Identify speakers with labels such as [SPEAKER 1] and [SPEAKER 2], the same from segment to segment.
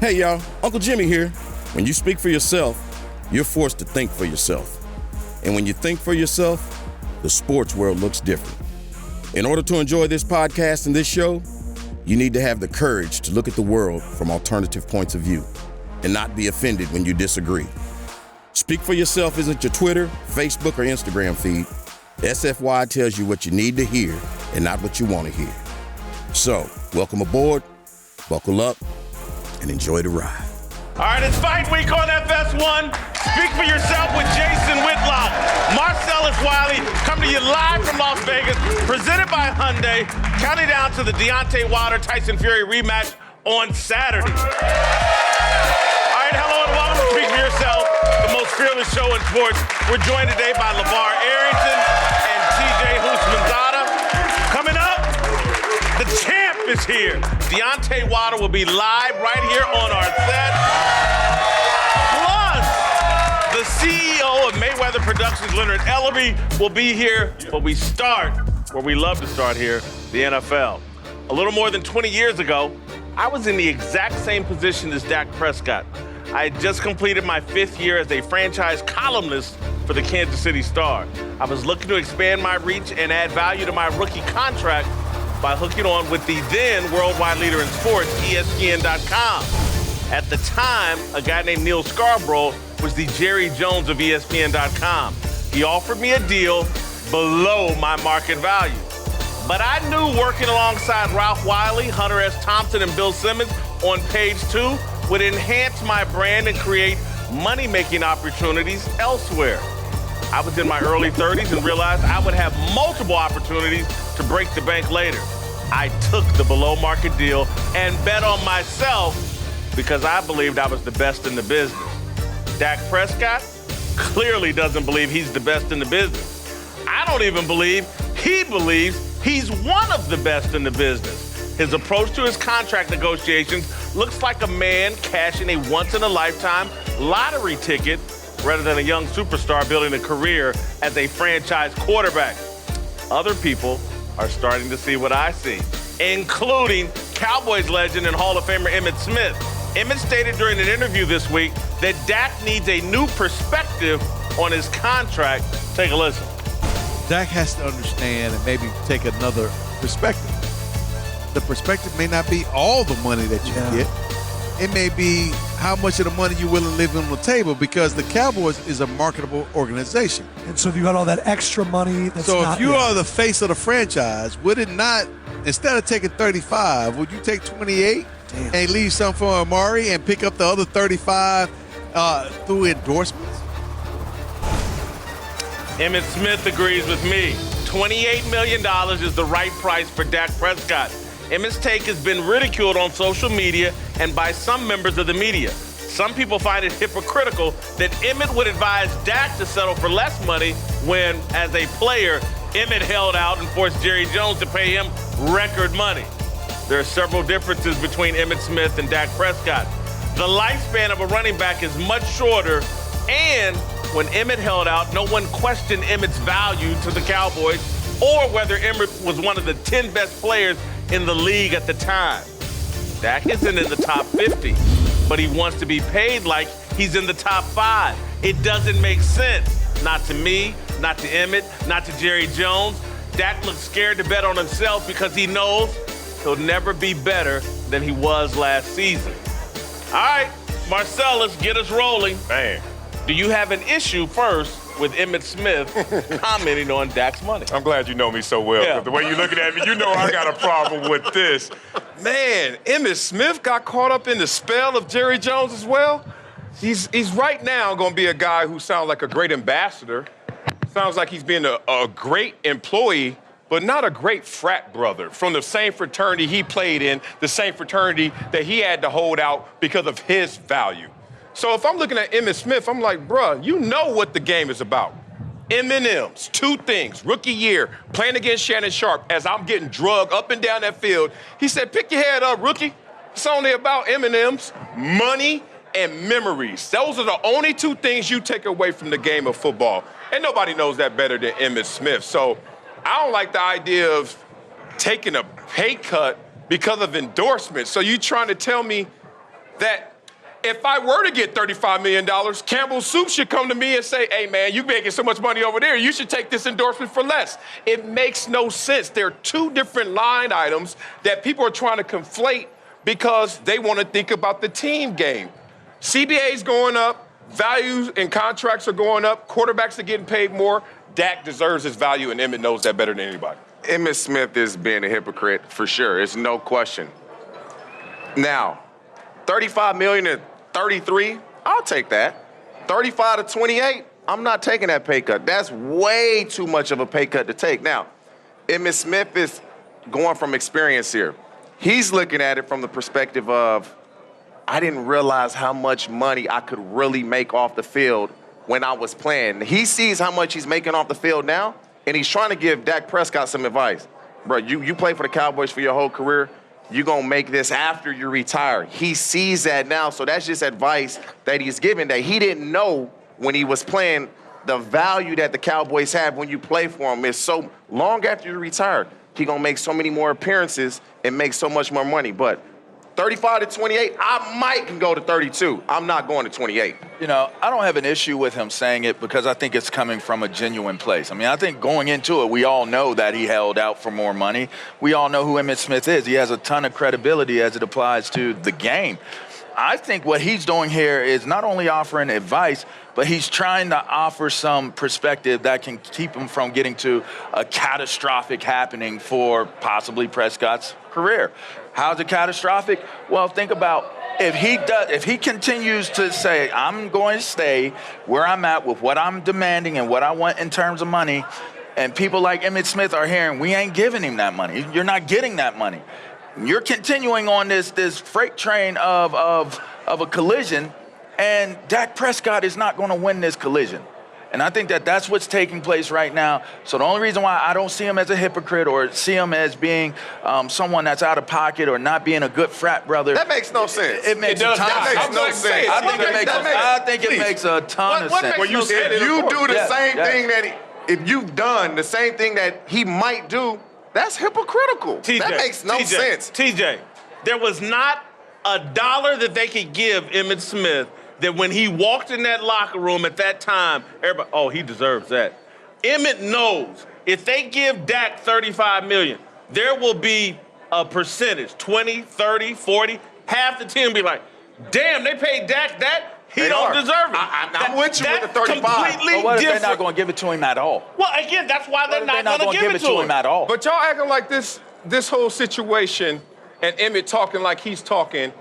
[SPEAKER 1] Hey y'all, Uncle Jimmy here. When you speak for yourself, you're forced to think for yourself. And when you think for yourself, the sports world looks different. In order to enjoy this podcast and this show, you need to have the courage to look at the world from alternative points of view and not be offended when you disagree. Speak for yourself isn't your Twitter, Facebook, or Instagram feed. SFY tells you what you need to hear and not what you want to hear. So, welcome aboard, buckle up, and enjoy the ride.
[SPEAKER 2] All right, it's fight week on FS1. Speak for yourself with Jason Whitlock. Marcellus Wiley coming to you live from Las Vegas, presented by Hyundai, counting down to the Deontay Wilder Tyson Fury rematch on Saturday. All right, hello and welcome to Speak for Yourself, the most fearless show in sports. We're joined today by LeVar Arrington and TJ Houshmandzadeh. Coming up, the champ is here. Deontay Wilder will be live right here on our set. Plus, the CEO of Mayweather Productions, Leonard Ellerbe, will be here. But we start where we love to start here, the NFL. A little more than 20 years ago, I was in the exact same position as Dak Prescott. I had just completed my 5th year as a franchise columnist for the Kansas City Star. I was looking to expand my reach and add value to my rookie contract by hooking on with the then worldwide leader in sports, ESPN.com. At the time, a guy named Neil Scarborough was the Jerry Jones of ESPN.com. He offered me a deal below my market value. But I knew working alongside Ralph Wiley, Hunter S. Thompson, and Bill Simmons on Page 2 would enhance my brand and create money-making opportunities elsewhere. I was in my early 30s and realized I would have multiple opportunities to break the bank later. I took the below-market deal and bet on myself because I believed I was the best in the business. Dak Prescott clearly doesn't believe he's the best in the business. I don't even believe he believes he's one of the best in the business. His approach to his contract negotiations looks like a man cashing a once-in-a-lifetime lottery ticket rather than a young superstar building a career as a franchise quarterback. Other people are starting to see what I see, including Cowboys legend and Hall of Famer Emmitt Smith. Emmitt stated during an interview this week that Dak needs a new perspective on his contract. Take a listen.
[SPEAKER 3] Dak has to understand and maybe take another perspective. The perspective may not be all the money that you get. It may be how much of the money you're willing to leave on the table, because the Cowboys is a marketable organization.
[SPEAKER 4] And so if you got all that extra money, that's
[SPEAKER 3] so
[SPEAKER 4] not,
[SPEAKER 3] if you are the face of the franchise, would it not, instead of taking 35, would you take 28 and leave some for Amari and pick up the other 35 through endorsements?
[SPEAKER 2] Emmitt Smith agrees with me. $28 million is the right price for Dak Prescott. Emmitt's take has been ridiculed on social media and by some members of the media. Some people find it hypocritical that Emmitt would advise Dak to settle for less money when, as a player, Emmitt held out and forced Jerry Jones to pay him record money. There are several differences between Emmitt Smith and Dak Prescott. The lifespan of a running back is much shorter, and when Emmitt held out, no one questioned Emmitt's value to the Cowboys or whether Emmitt was one of the 10 best players in the league at the time. Dak isn't in the top 50, but he wants to be paid like he's in the top 5. It doesn't make sense. Not to me, not to Emmitt, not to Jerry Jones. Dak looks scared to bet on himself because he knows he'll never be better than he was last season. All right, Marcellus, get us rolling.
[SPEAKER 5] Man.
[SPEAKER 2] Do you have an issue first with Emmitt Smith commenting on Dak's money?
[SPEAKER 5] I'm glad you know me so well.
[SPEAKER 2] Yeah.
[SPEAKER 5] The way you're looking at me, you know I got a problem with this. Man, Emmitt Smith got caught up in the spell of Jerry Jones as well. He's right now going to be a guy who sounds like a great ambassador, sounds like he's been a great employee, but not a great frat brother from the same fraternity he played in, the same fraternity that he had to hold out because of his value. So if I'm looking at Emmitt Smith, I'm like, bruh, you know what the game is about. M&M's, 2 things, rookie year, playing against Shannon Sharp as I'm getting drugged up and down that field. He said, pick your head up, rookie. It's only about M&M's, money, and memories. Those are the only 2 things you take away from the game of football. And nobody knows that better than Emmitt Smith. So I don't like the idea of taking a pay cut because of endorsements. So you trying to tell me that if I were to get $35 million, Campbell's Soup should come to me and say, hey, man, you're making so much money over there. You should take this endorsement for less. It makes no sense. There are two different line items that people are trying to conflate because they want to think about the team game. CBA's going up. Values and contracts are going up. Quarterbacks are getting paid more. Dak deserves his value, and Emmett knows that better than anybody.
[SPEAKER 6] Emmitt Smith is being a hypocrite for sure. It's no question. Now, $35 million to $33, I'll take that. $35 to $28, I'm not taking that pay cut. That's way too much of a pay cut to take. Now, Emmitt Smith is going from experience here. He's looking at it from the perspective of, I didn't realize how much money I could really make off the field when I was playing. He sees how much he's making off the field now, and he's trying to give Dak Prescott some advice. Bro, you play for the Cowboys for your whole career. You're going to make this after you retire. He sees that now, so that's just advice that he's giving that he didn't know when he was playing. The value that the Cowboys have when you play for them is so long after you retire. He's going to make so many more appearances and make so much more money. But 35 to 28, I might can go to 32. I'm not going to 28.
[SPEAKER 7] You know, I don't have an issue with him saying it because I think it's coming from a genuine place. I mean, I think going into it, we all know that he held out for more money. We all know who Emmitt Smith is. He has a ton of credibility as it applies to the game. I think what he's doing here is not only offering advice, but he's trying to offer some perspective that can keep him from getting to a catastrophic happening for possibly Prescott's career. How's it catastrophic? Well, think about if he continues to say, I'm going to stay where I'm at with what I'm demanding and what I want in terms of money, and people like Emmitt Smith are hearing, we ain't giving him that money. You're not getting that money. You're continuing on this freight train of a collision, and Dak Prescott is not going to win this collision. And I think that that's what's taking place right now. So the only reason why I don't see him as a hypocrite or see him as being someone that's out of pocket or not being a good frat brother.
[SPEAKER 6] That makes no sense.
[SPEAKER 7] It makes a ton of sense.
[SPEAKER 6] That makes no sense.
[SPEAKER 7] I think it makes a ton of sense.
[SPEAKER 6] If you do the same thing if you've done the same thing that he might do, that's hypocritical.
[SPEAKER 2] TJ,
[SPEAKER 6] that makes no sense.
[SPEAKER 2] TJ, there was not a dollar that they could give Emmitt Smith that when he walked in that locker room at that time, everybody, oh, he deserves that. Emmitt knows if they give Dak $35 million, there will be a percentage, 20, 30, 40, half the team be like, damn, they paid Dak that? He don't deserve it.
[SPEAKER 6] I'm with you with the 35.
[SPEAKER 7] But what if they're not going to give it to him at all?
[SPEAKER 2] Well, again, that's why they're not going to give it to him
[SPEAKER 7] at all.
[SPEAKER 5] But y'all acting like this whole situation and Emmett talking like he's talking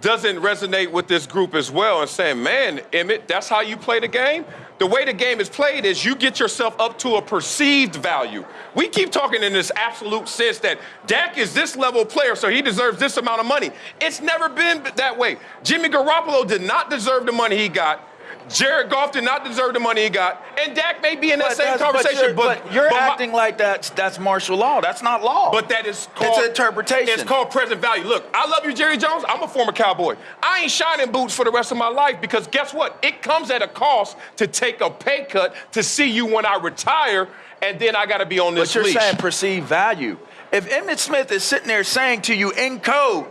[SPEAKER 5] doesn't resonate with this group as well and saying, man, Emmett, that's how you play the game? The way the game is played is you get yourself up to a perceived value. We keep talking in this absolute sense that Dak is this level player, so he deserves this amount of money. It's never been that way. Jimmy Garoppolo did not deserve the money he got. Jared Goff did not deserve the money he got, and Dak may be in that same conversation.
[SPEAKER 7] But you're acting like that's martial law. That's not law.
[SPEAKER 5] But that is called...
[SPEAKER 7] It's interpretation.
[SPEAKER 5] It's called present value. Look, I love you, Jerry Jones. I'm a former Cowboy. I ain't shining boots for the rest of my life because guess what? It comes at a cost to take a pay cut to see you when I retire, and then I got to be on this leash.
[SPEAKER 7] But you're saying perceived value. If Emmitt Smith is sitting there saying to you in code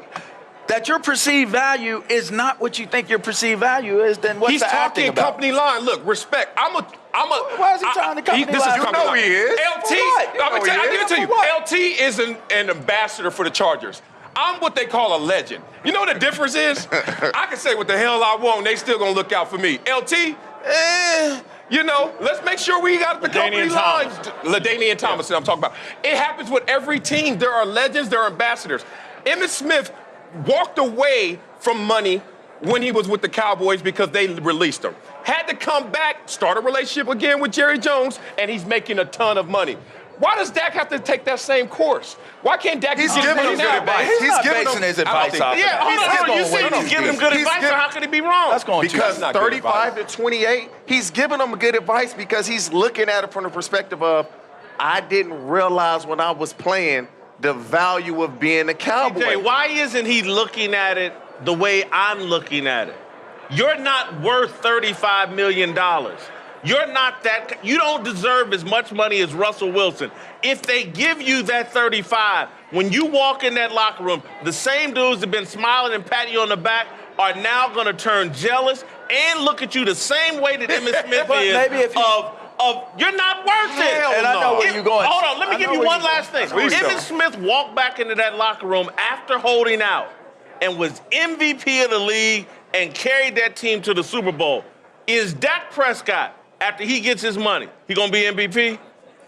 [SPEAKER 7] that your perceived value is not what you think your perceived value is, then what's the acting about?
[SPEAKER 5] He's talking company line. Look, respect.
[SPEAKER 7] Why is he talking to company line?
[SPEAKER 5] You know he is. LT, I'll give it to you.
[SPEAKER 7] What?
[SPEAKER 5] LT is an ambassador for the Chargers. I'm what they call a legend. You know what the difference is? I can say what the hell I want, and they still gonna look out for me. LT, you know, let's make sure we got the company lines. LaDainian Thomas, I'm talking about. It happens with every team. There are legends, there are ambassadors. Emmitt Smith walked away from money when he was with the Cowboys because they released him. Had to come back, start a relationship again with Jerry Jones, and he's making a ton of money. Why does Dak have to take that same course? Why can't Dak
[SPEAKER 6] He's giving him good advice.
[SPEAKER 7] He's giving his advice off.
[SPEAKER 2] Yeah, you said he's giving him good advice, so how could he be wrong?
[SPEAKER 7] That's going
[SPEAKER 6] because 35 to 28, he's giving them good advice because he's looking at it from the perspective of, I didn't realize when I was playing the value of being a Cowboy.
[SPEAKER 2] TJ, why isn't he looking at it the way I'm looking at it? You're not worth $35 million. You're not that. You don't deserve as much money as Russell Wilson. If they give you that 35, when you walk in that locker room, the same dudes have been smiling and patting you on the back are now going to turn jealous and look at you the same way that Emmitt Smith
[SPEAKER 7] But
[SPEAKER 2] is
[SPEAKER 7] maybe if you-
[SPEAKER 2] of you're not worth it.
[SPEAKER 7] And I know where you're going.
[SPEAKER 2] Hold on, let me
[SPEAKER 7] I
[SPEAKER 2] give
[SPEAKER 7] know
[SPEAKER 2] you
[SPEAKER 7] where
[SPEAKER 2] one
[SPEAKER 7] you're
[SPEAKER 2] last thing.
[SPEAKER 7] going.
[SPEAKER 2] Emmitt Smith walked back into that locker room after holding out and was MVP of the league and carried that team to the Super Bowl. Is Dak Prescott, after he gets his money, he going to be MVP?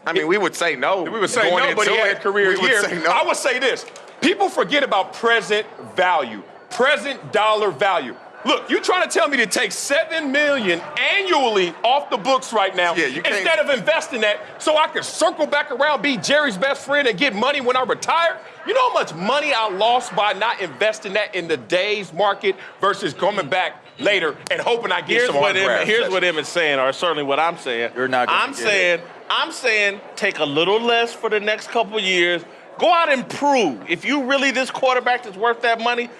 [SPEAKER 6] I mean, we would say no.
[SPEAKER 5] We would say
[SPEAKER 6] Going
[SPEAKER 5] no, but he
[SPEAKER 6] into
[SPEAKER 5] had a
[SPEAKER 6] it,
[SPEAKER 5] career
[SPEAKER 6] we would
[SPEAKER 5] year.
[SPEAKER 6] say no.
[SPEAKER 5] I would say this. People forget about present value, present dollar value. Look, you trying to tell me to take $7 million annually off the books right now
[SPEAKER 6] Yeah, you can't-
[SPEAKER 5] instead of investing that so I can circle back around, be Jerry's best friend, and get money when I retire? You know how much money I lost by not investing that in the day's market versus coming back later and hoping I get some autographs?
[SPEAKER 2] Here's what Emmitt's saying, or certainly what I'm saying.
[SPEAKER 7] You're not gonna get
[SPEAKER 2] I'm saying take a little less for the next couple of years. Go out and prove. If you really this quarterback that's worth that money,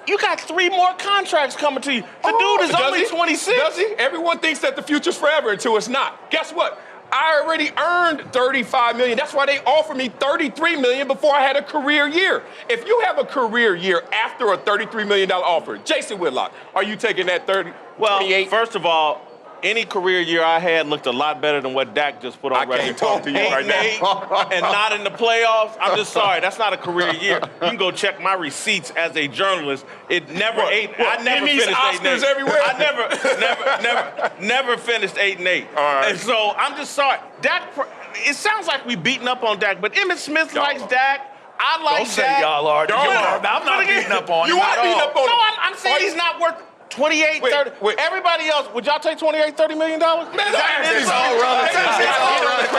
[SPEAKER 2] you got 3 more contracts coming to you. The dude is only 26.
[SPEAKER 5] Does he? Everyone thinks that the future's forever until it's not. Guess what? I already earned $35 million. That's why they offered me $33 million before I had a career year. If you have a career year after a $33 million offer, Jason Whitlock, are you taking that 28?
[SPEAKER 2] Well, first of all, any career year I had looked a lot better than what Dak just put on
[SPEAKER 5] I
[SPEAKER 2] record.
[SPEAKER 5] can't talk to you right now.
[SPEAKER 2] And not in the playoffs. I'm just sorry. That's not a career year. You can go check my receipts as a journalist. It never I never
[SPEAKER 5] Emmys,
[SPEAKER 2] finished 8-8.
[SPEAKER 5] Oscars everywhere?
[SPEAKER 2] I never finished 8-8.
[SPEAKER 5] All right.
[SPEAKER 2] And so I'm just sorry. Dak. It sounds like we beating up on Dak, but Emmitt Smith likes Dak. I like
[SPEAKER 7] Don't say
[SPEAKER 2] Dak.
[SPEAKER 7] y'all are.
[SPEAKER 5] Don't.
[SPEAKER 7] I'm not beating up on him.
[SPEAKER 5] You are
[SPEAKER 7] at
[SPEAKER 5] beating
[SPEAKER 7] all.
[SPEAKER 5] up on
[SPEAKER 2] No,
[SPEAKER 5] him.
[SPEAKER 2] I'm saying he's not worth 28,
[SPEAKER 5] Wait,
[SPEAKER 2] 30.
[SPEAKER 5] wait.
[SPEAKER 2] Everybody else, would y'all take 28, $30 million?
[SPEAKER 5] Man,
[SPEAKER 6] It's all relative.
[SPEAKER 5] It's all relative.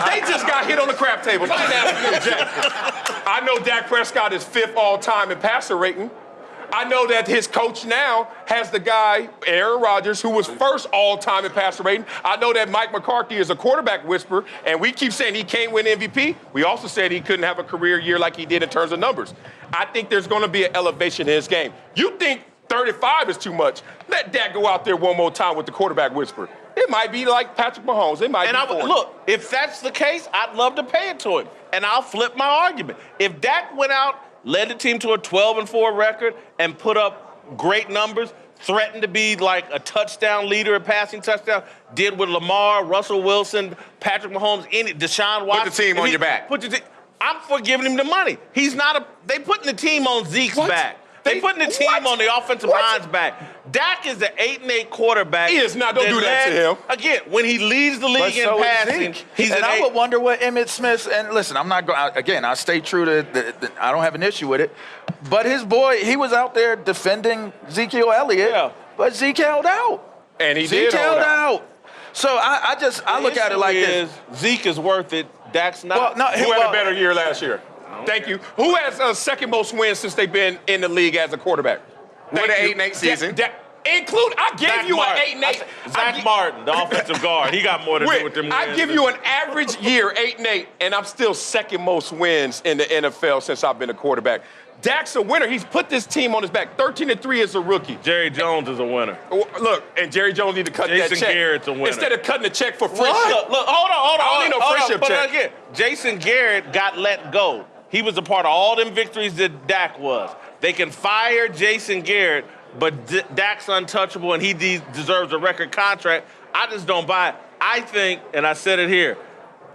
[SPEAKER 5] They just got hit on the crap table. I ain't asking you, Jack. I know Dak Prescott is 5th all-time in passer rating. I know that his coach now has the guy, Aaron Rodgers, who was 1st all-time in passer rating. I know that Mike McCarthy is a quarterback whisperer, and we keep saying he can't win MVP. We also said he couldn't have a career year like he did in terms of numbers. I think there's going to be an elevation in his game. You think 35 is too much? Let Dak go out there one more time with the quarterback whisperer. It might be like Patrick Mahomes. It might be 40.
[SPEAKER 2] Look, if that's the case, I'd love to pay it to him, and I'll flip my argument. If Dak went out, led the team to a 12-4 record, and put up great numbers, threatened to be like a touchdown leader, a passing touchdown, did with Lamar, Russell Wilson, Patrick Mahomes, Deshaun Watson.
[SPEAKER 6] Put the team on your back.
[SPEAKER 2] I'm for giving him the money. He's not they putting the team on Zeke's back. They putting the team on the offensive line's back. Dak is an 8-8 quarterback.
[SPEAKER 5] He is not. Don't do that to him.
[SPEAKER 2] Again, when he leads the league in passing, he's
[SPEAKER 7] and
[SPEAKER 2] an
[SPEAKER 7] I
[SPEAKER 2] 8.
[SPEAKER 7] would wonder what Emmitt Smith, and listen, I'm not going, again, I stay true to, I don't have an issue with it, but his boy, he was out there defending Ezekiel Elliott, but Zeke held out.
[SPEAKER 5] And he
[SPEAKER 7] Zeke
[SPEAKER 5] did
[SPEAKER 7] held out. So I look at it like this.
[SPEAKER 2] Zeke is worth it. Dak's not.
[SPEAKER 7] Well, no,
[SPEAKER 5] Who had a better year last year? Thank you. Who has second most wins since they've been in the league as a quarterback?
[SPEAKER 6] With an 8-8 season.
[SPEAKER 5] I gave you an 8-8.
[SPEAKER 2] Zach Martin, the offensive guard, he got more to do with them wins.
[SPEAKER 5] I give you an average year, 8-8, and I'm still second most wins in the NFL since I've been a quarterback. Dak's a winner. He's put this team on his back. 13-3 as a rookie.
[SPEAKER 2] Jerry Jones is a winner.
[SPEAKER 5] Look, and Jerry Jones need to cut that check.
[SPEAKER 2] Jason Garrett's a winner.
[SPEAKER 5] Instead of cutting the check for friendship.
[SPEAKER 2] Look, hold on.
[SPEAKER 5] I don't need no friendship
[SPEAKER 2] But
[SPEAKER 5] check.
[SPEAKER 2] again, Jason Garrett got let go. He was a part of all them victories that Dak was. They can fire Jason Garrett, but Dak's untouchable and he deserves a record contract. I just don't buy it. I think, and I said it here,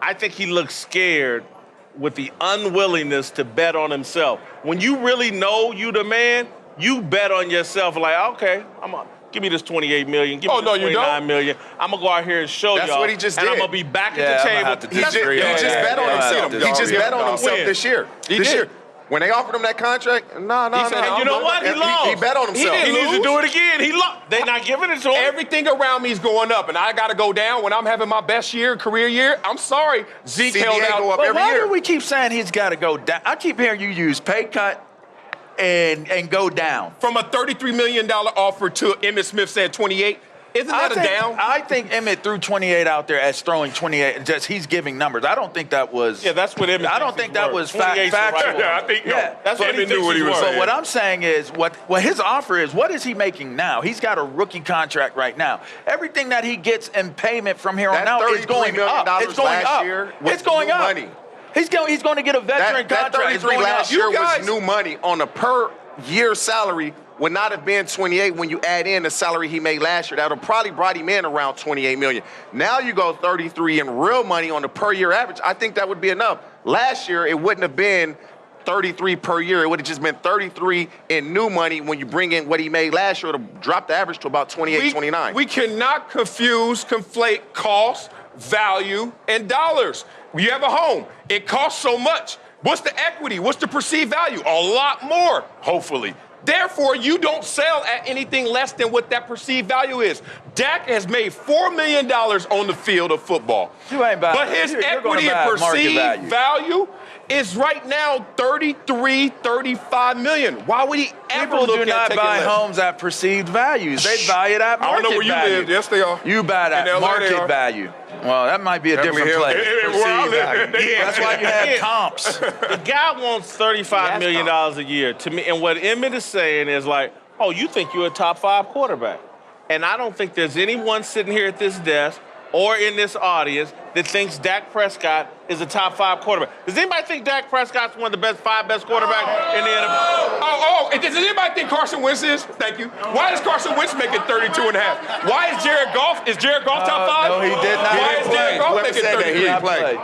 [SPEAKER 2] I think he looks scared with the unwillingness to bet on himself. When you really know you the man, you bet on yourself like, okay, give me this $28 million, give me this $29 million. I'm going to go out here and show y'all.
[SPEAKER 6] That's what he just did.
[SPEAKER 2] And I'm going to be back at the table.
[SPEAKER 6] He just bet on himself. He just bet on himself this year. This year. When they offered him that contract, no.
[SPEAKER 2] He said, and you know what? He lost.
[SPEAKER 6] He bet on himself.
[SPEAKER 2] He needs to do it again. He lost. They're not giving it to him.
[SPEAKER 5] Everything around me is going up, and I got to go down when I'm having my best year, career year. I'm sorry. Zeke held out.
[SPEAKER 6] Go up
[SPEAKER 7] But
[SPEAKER 6] every
[SPEAKER 7] why
[SPEAKER 6] year.
[SPEAKER 7] do we keep saying he's got to go down? I keep hearing you use pay cut and go down.
[SPEAKER 5] From a $33 million offer to Emmitt Smith said 28. Isn't that a down?
[SPEAKER 7] I think Emmitt threw 28 out there as throwing 28. Just he's giving numbers. I don't think that was.
[SPEAKER 2] Yeah, that's what Emmitt.
[SPEAKER 7] I don't think that was factual.
[SPEAKER 5] Yeah, I think
[SPEAKER 2] that's what
[SPEAKER 5] Emmitt knew what he was saying.
[SPEAKER 7] But what I'm saying is, what his offer is, what is he making now? He's got a rookie contract right now. Everything that he gets in payment from here on out is going up. It's going up. It's going up. He's going to get a veteran
[SPEAKER 6] That
[SPEAKER 7] contract.
[SPEAKER 6] 33 last year
[SPEAKER 5] guys-
[SPEAKER 6] was new money on a per year salary. Would not have been 28 when you add in the salary he made last year. That would probably brought him in around 28 million. Now you go 33 in real money on the per year average. I think that would be enough. Last year it wouldn't have been 33 per year. It would have just been 33 in new money. When you bring in what he made last year, it'll drop the average to about 28, 29.
[SPEAKER 5] We cannot conflate cost, value, and dollars. You have a home. It costs so much. What's the equity? What's the perceived value? A lot more, hopefully. Therefore, you don't sell at anything less than what that perceived value is. Dak has made $4 million on the field of football.
[SPEAKER 7] You ain't bad.
[SPEAKER 5] But his equity and perceived value is right now 33, 35 million. Why would he ever
[SPEAKER 7] People
[SPEAKER 5] look
[SPEAKER 7] do
[SPEAKER 5] at
[SPEAKER 7] not
[SPEAKER 5] taking
[SPEAKER 7] buy
[SPEAKER 5] less?
[SPEAKER 7] homes at perceived values. They buy it at market value.
[SPEAKER 5] I don't know where you live. Yes, they are.
[SPEAKER 7] You buy it
[SPEAKER 5] In
[SPEAKER 7] at
[SPEAKER 5] LA, they
[SPEAKER 7] market
[SPEAKER 5] are.
[SPEAKER 7] value. Well, that might be a
[SPEAKER 5] Beverly
[SPEAKER 7] different
[SPEAKER 5] Hills.
[SPEAKER 7] place.
[SPEAKER 5] Where I
[SPEAKER 7] Perceived
[SPEAKER 5] live,
[SPEAKER 7] value.
[SPEAKER 5] yeah.
[SPEAKER 7] That's why you have comps.
[SPEAKER 2] The guy wants $35 million a year to me. And what Emmett is saying is like, oh, you think you're a top 5 quarterback. And I don't think there's anyone sitting here at this desk or in this audience that thinks Dak Prescott is a top 5 quarterback. Does anybody think Dak Prescott's one of the 5 best quarterbacks in the NFL?
[SPEAKER 5] And does anybody think Carson Wentz is? Thank you. Why does Carson Wentz make it 32.5? Why is Jared Goff top 5?
[SPEAKER 7] No, he did not.
[SPEAKER 5] Why is Jared Goff
[SPEAKER 6] Whoever
[SPEAKER 5] making
[SPEAKER 6] said that, he
[SPEAKER 5] 33?
[SPEAKER 6] didn't play.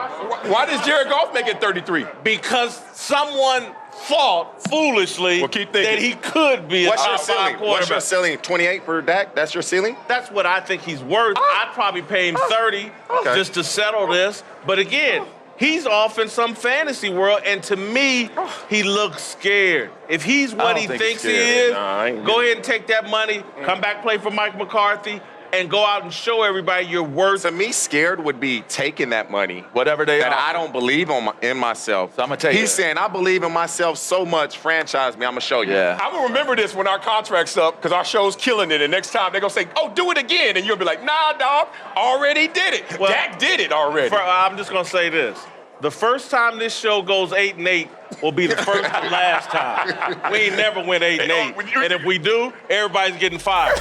[SPEAKER 5] Why does Jared Goff make it 33?
[SPEAKER 2] Because someone thought foolishly
[SPEAKER 5] Well, keep thinking.
[SPEAKER 2] that he could be a
[SPEAKER 6] What's your
[SPEAKER 2] top 5
[SPEAKER 6] ceiling?
[SPEAKER 2] quarterback.
[SPEAKER 6] What's your ceiling? 28 for Dak? That's your ceiling?
[SPEAKER 2] That's what I think he's worth. I'd probably pay him 30
[SPEAKER 6] Okay.
[SPEAKER 2] just to settle this. But again, he's off in some fantasy world, and to me, he looks scared. If he's what
[SPEAKER 7] don't
[SPEAKER 2] he
[SPEAKER 7] think
[SPEAKER 2] thinks
[SPEAKER 7] he's
[SPEAKER 2] he
[SPEAKER 7] scared.
[SPEAKER 2] is, go ahead and take that money, come back, play for Mike McCarthy, and go out and show everybody you're worth.
[SPEAKER 6] To me, scared would be taking that money.
[SPEAKER 7] Whatever they
[SPEAKER 6] that
[SPEAKER 7] are.
[SPEAKER 6] I don't believe in myself.
[SPEAKER 7] So I'ma tell you
[SPEAKER 6] He's
[SPEAKER 7] that.
[SPEAKER 6] saying, I believe in myself so much, franchise me, I'm going to show you.
[SPEAKER 7] Yeah.
[SPEAKER 5] I'm going to remember this when our contract's up because our show's killing it. And next time they're going to say, oh, do it again. And you'll be like, nah, dog, already did it.
[SPEAKER 2] Well,
[SPEAKER 5] Dak did it already.
[SPEAKER 2] I'm just going to say this. The first time this show goes 8-8 will be the first and last time. We ain't never went 8-8. And if we do, everybody's getting fired.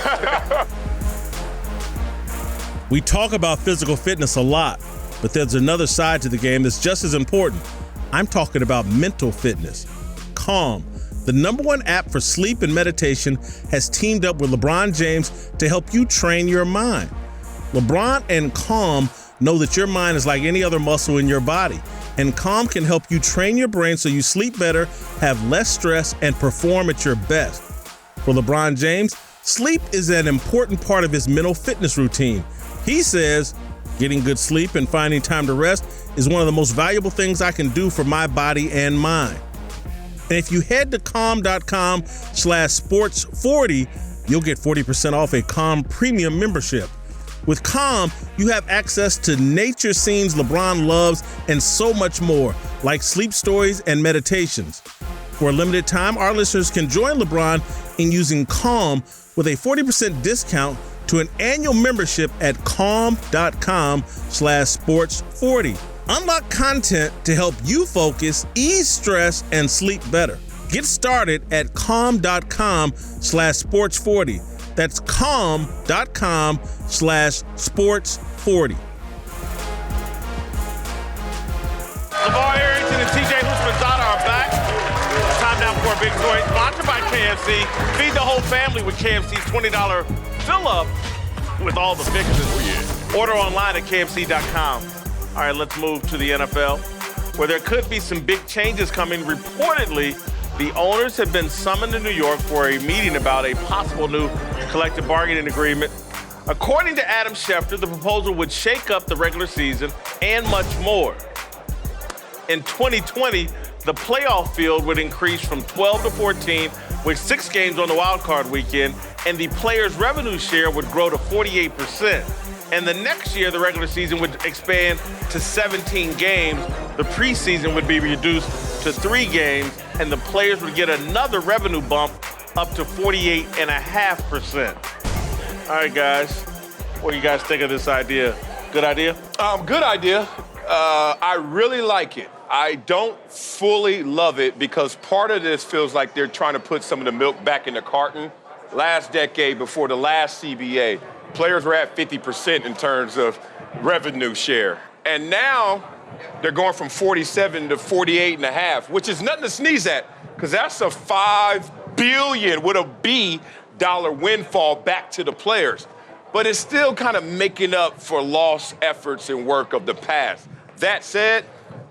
[SPEAKER 8] We talk about physical fitness a lot, but there's another side to the game that's just as important. I'm talking about mental fitness. Calm, the #1 app for sleep and meditation, has teamed up with LeBron James to help you train your mind. LeBron and Calm know that your mind is like any other muscle in your body, and Calm can help you train your brain so you sleep better, have less stress, and perform at your best. For LeBron James, sleep is an important part of his mental fitness routine. He says, getting good sleep and finding time to rest is one of the most valuable things I can do for my body and mind. And if you head to calm.com/sports40, you'll get 40% off a Calm premium membership. With Calm, you have access to nature scenes LeBron loves and so much more, like sleep stories and meditations. For a limited time, our listeners can join LeBron in using Calm with a 40% discount to an annual membership at calm.com/sports40. Unlock content to help you focus, ease stress, and sleep better. Get started at calm.com/sports40. That's calm.com/sports40.
[SPEAKER 2] LeVar Arrington and TJ Houshmandzadeh are back. It's time now for a big story. Sponsored by KFC. Feed the whole family with KFC's $20 fill-up with all the fixes. Order online at KFC.com. All right, let's move to the NFL, where there could be some big changes coming. Reportedly, the owners have been summoned to New York for a meeting about a possible new collective bargaining agreement. According to Adam Schefter, the proposal would shake up the regular season and much more. In 2020, the playoff field would increase from 12 to 14, with 6 games on the wild card weekend, and the players' revenue share would grow to 48%. And the next year, the regular season would expand to 17 games. The preseason would be reduced to 3 games, and the players would get another revenue bump up to 48.5%. All right, guys, what do you guys think of this idea? Good idea?
[SPEAKER 5] Good idea. I really like it. I don't fully love it because part of this feels like they're trying to put some of the milk back in the carton. Last decade, before the last CBA, players were at 50% in terms of revenue share. And now they're going from 47 to 48 and a half, which is nothing to sneeze at, because that's a $5 billion with a B dollar windfall back to the players. But it's still kind of making up for lost efforts and work of the past. That said,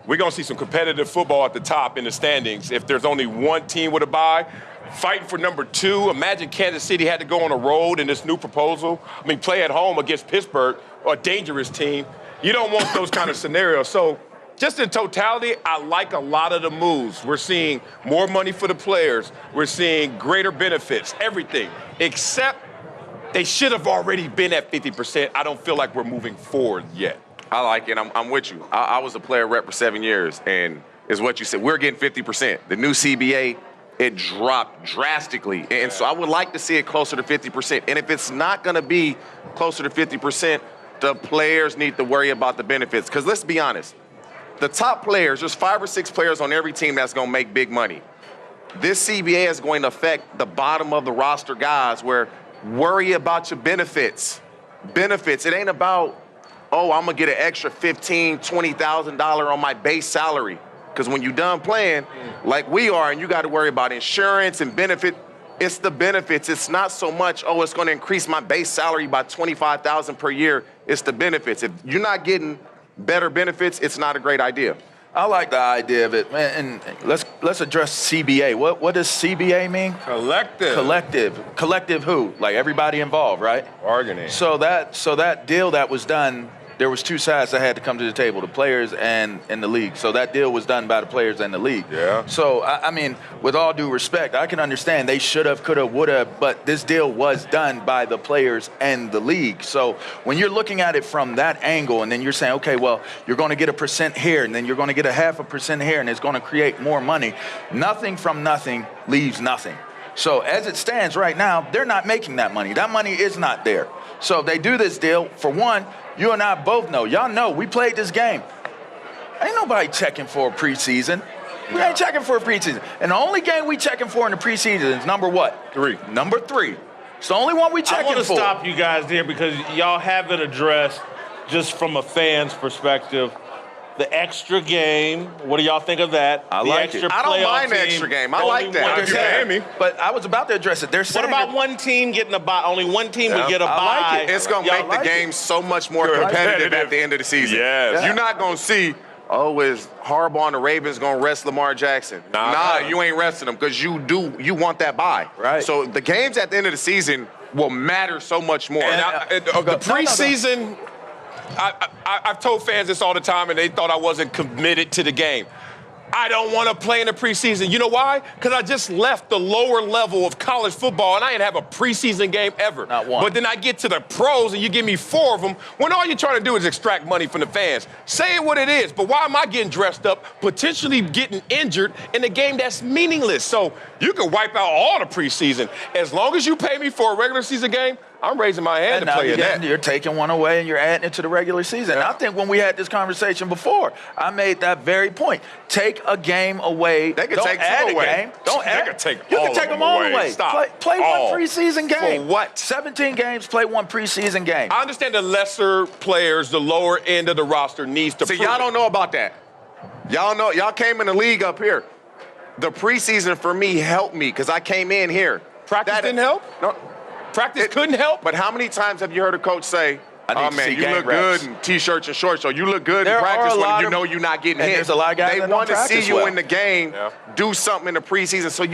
[SPEAKER 5] we're going to see some competitive football at the top in the standings. If there's only one team with a bye, fighting for number 2. Imagine Kansas City had to go on the road in this new proposal. I mean, play at home against Pittsburgh, a dangerous team. You don't want those kind of scenarios. So just in totality, I like a lot of the moves. We're seeing more money for the players. We're seeing greater benefits, everything, except they should have already been at 50%. I don't feel like we're moving forward yet.
[SPEAKER 6] I like it. I'm with you. I was a player rep for 7 years, and is what you said. We're getting 50%. The new CBA, it dropped drastically. And so I would like to see it closer to 50%. And if it's not going to be closer to 50%, the players need to worry about the benefits. Because let's be honest, the top players, there's 5 or 6 players on every team that's going to make big money. This CBA is going to affect the bottom of the roster guys where worry about your benefits. Benefits. It ain't about, oh, I'm going to get an extra $15,000, $20,000 on my base salary. Because when you're done playing, like we are, and you got to worry about insurance and benefit, it's the benefits. It's not so much, oh, it's going to increase my base salary by $25,000 per year. It's the benefits. If you're not getting better benefits, it's not a great idea.
[SPEAKER 7] I like the idea of it, man. And let's address CBA. What does CBA mean? Collective who? Like everybody involved, right?
[SPEAKER 5] Bargaining.
[SPEAKER 7] So that deal that was done, there was 2 sides that had to come to the table, the players and the league. So that deal was done by the players and the league.
[SPEAKER 5] Yeah.
[SPEAKER 7] So, I mean, with all due respect, I can understand they should have, could have, would have, but this deal was done by the players and the league. So when you're looking at it from that angle and then you're saying, okay, well, you're going to get 1% here and then you're going to get 0.5% here and it's going to create more money, nothing from nothing leaves nothing. So as it stands right now, they're not making that money. That money is not there. So they do this deal. For one, you and I both know. Y'all know we played this game. Ain't nobody checking for a preseason. We ain't checking for a preseason. And the only game we checking for in the preseason is number what?
[SPEAKER 5] 3.
[SPEAKER 7] Number 3. It's the only one we checking for.
[SPEAKER 2] I want to stop you guys there because y'all haven't addressed, just from a fan's perspective, the extra game. What do y'all think of that?
[SPEAKER 7] I like it.
[SPEAKER 6] I don't mind the extra game. I like that.
[SPEAKER 7] But I was about to address it.
[SPEAKER 2] What about one team getting a bye? Only one team would get a bye.
[SPEAKER 6] I like it. It's going to make the game so much more competitive at the end of the season.
[SPEAKER 5] Yes.
[SPEAKER 6] You're not going to see, oh, is Harbaugh and the Ravens going to rest Lamar Jackson? Nah, you ain't resting them because you want that bye.
[SPEAKER 7] Right.
[SPEAKER 6] So the games at the end of the season will matter so much more.
[SPEAKER 5] The preseason, I've told fans this all the time, and they thought I wasn't committed to the game. I don't want to play in the preseason. You know why? Because I just left the lower level of college football, and I didn't have a preseason game ever.
[SPEAKER 7] Not one.
[SPEAKER 5] But then I get to the pros, and you give me 4 of them, when all you're trying to do is extract money from the fans. Say it what it is, but why am I getting dressed up, potentially getting injured in a game that's meaningless? So you can wipe out all the preseason. As long as you pay me for a regular season game, I'm raising my hand to play in that.
[SPEAKER 7] You're taking one away and you're adding it to the regular season. Yeah. I think when we had this conversation before, I made that very point. Take a game away.
[SPEAKER 6] They can
[SPEAKER 7] Don't
[SPEAKER 6] take
[SPEAKER 7] add
[SPEAKER 6] two away.
[SPEAKER 7] A game. Don't
[SPEAKER 5] they
[SPEAKER 7] add.
[SPEAKER 5] can take
[SPEAKER 7] You
[SPEAKER 5] all
[SPEAKER 7] can take
[SPEAKER 5] of
[SPEAKER 7] them
[SPEAKER 5] them
[SPEAKER 7] all
[SPEAKER 5] away.
[SPEAKER 7] away.
[SPEAKER 5] Stop.
[SPEAKER 7] Play
[SPEAKER 5] All.
[SPEAKER 7] one preseason game.
[SPEAKER 5] For what?
[SPEAKER 7] 17 games, play one preseason game.
[SPEAKER 5] I understand the lesser players, the lower end of the roster needs to
[SPEAKER 6] See,
[SPEAKER 5] prove
[SPEAKER 6] y'all
[SPEAKER 5] it.
[SPEAKER 6] don't know about that. Y'all came in the league up here. The preseason for me helped me because I came in here.
[SPEAKER 5] Practice didn't help?
[SPEAKER 6] No.
[SPEAKER 5] Practice couldn't help?
[SPEAKER 6] But how many times have you heard a coach say,
[SPEAKER 7] I
[SPEAKER 6] oh,
[SPEAKER 7] need to
[SPEAKER 6] man,
[SPEAKER 7] see
[SPEAKER 6] you
[SPEAKER 7] game
[SPEAKER 6] look
[SPEAKER 7] reps.
[SPEAKER 6] good in T-shirts and shorts, so you look good
[SPEAKER 7] There
[SPEAKER 6] in practice
[SPEAKER 7] are a
[SPEAKER 6] when
[SPEAKER 7] lot
[SPEAKER 6] you
[SPEAKER 7] of-
[SPEAKER 6] know you're not getting
[SPEAKER 7] and
[SPEAKER 6] hit.
[SPEAKER 7] there's a lot of guys
[SPEAKER 6] they
[SPEAKER 7] that don't
[SPEAKER 6] want to see
[SPEAKER 7] practice
[SPEAKER 6] you
[SPEAKER 7] well.
[SPEAKER 6] in the game, do something in the preseason. So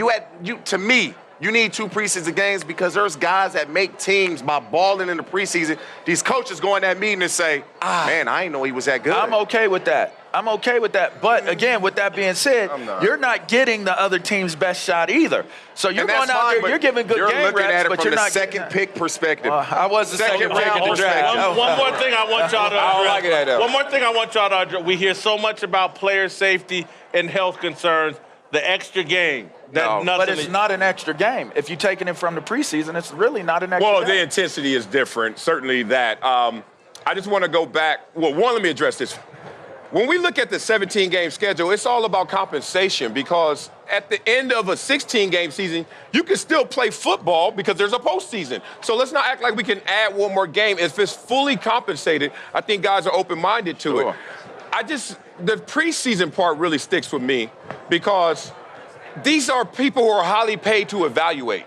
[SPEAKER 6] to me, you need 2 preseason games because there's guys that make teams by balling in the preseason. These coaches go in that meeting and say, man, I didn't know he was that good.
[SPEAKER 7] I'm okay with that. But again, with that being said, you're not getting the other team's best shot either. So you're going out there, you're giving good game reps,
[SPEAKER 6] You're looking at it
[SPEAKER 7] but
[SPEAKER 6] from
[SPEAKER 7] you're
[SPEAKER 6] the
[SPEAKER 7] not
[SPEAKER 6] second pick perspective.
[SPEAKER 7] I was the second pick in the draft.
[SPEAKER 2] One more thing I want y'all to address.
[SPEAKER 5] I don't like that, though.
[SPEAKER 2] One more thing I want y'all to address. We hear so much about player safety and health concerns. The extra game.
[SPEAKER 7] But it's not an extra game. If you're taking it from the preseason, it's really not an extra game.
[SPEAKER 5] The intensity is different, certainly that. I just want to go back. Well, let me address this. When we look at the 17-game schedule, it's all about compensation because at the end of a 16-game season, you can still play football because there's a postseason. So let's not act like we can add one more game. If it's fully compensated, I think guys are open-minded to it. the preseason part really sticks with me because these are people who are highly paid to evaluate.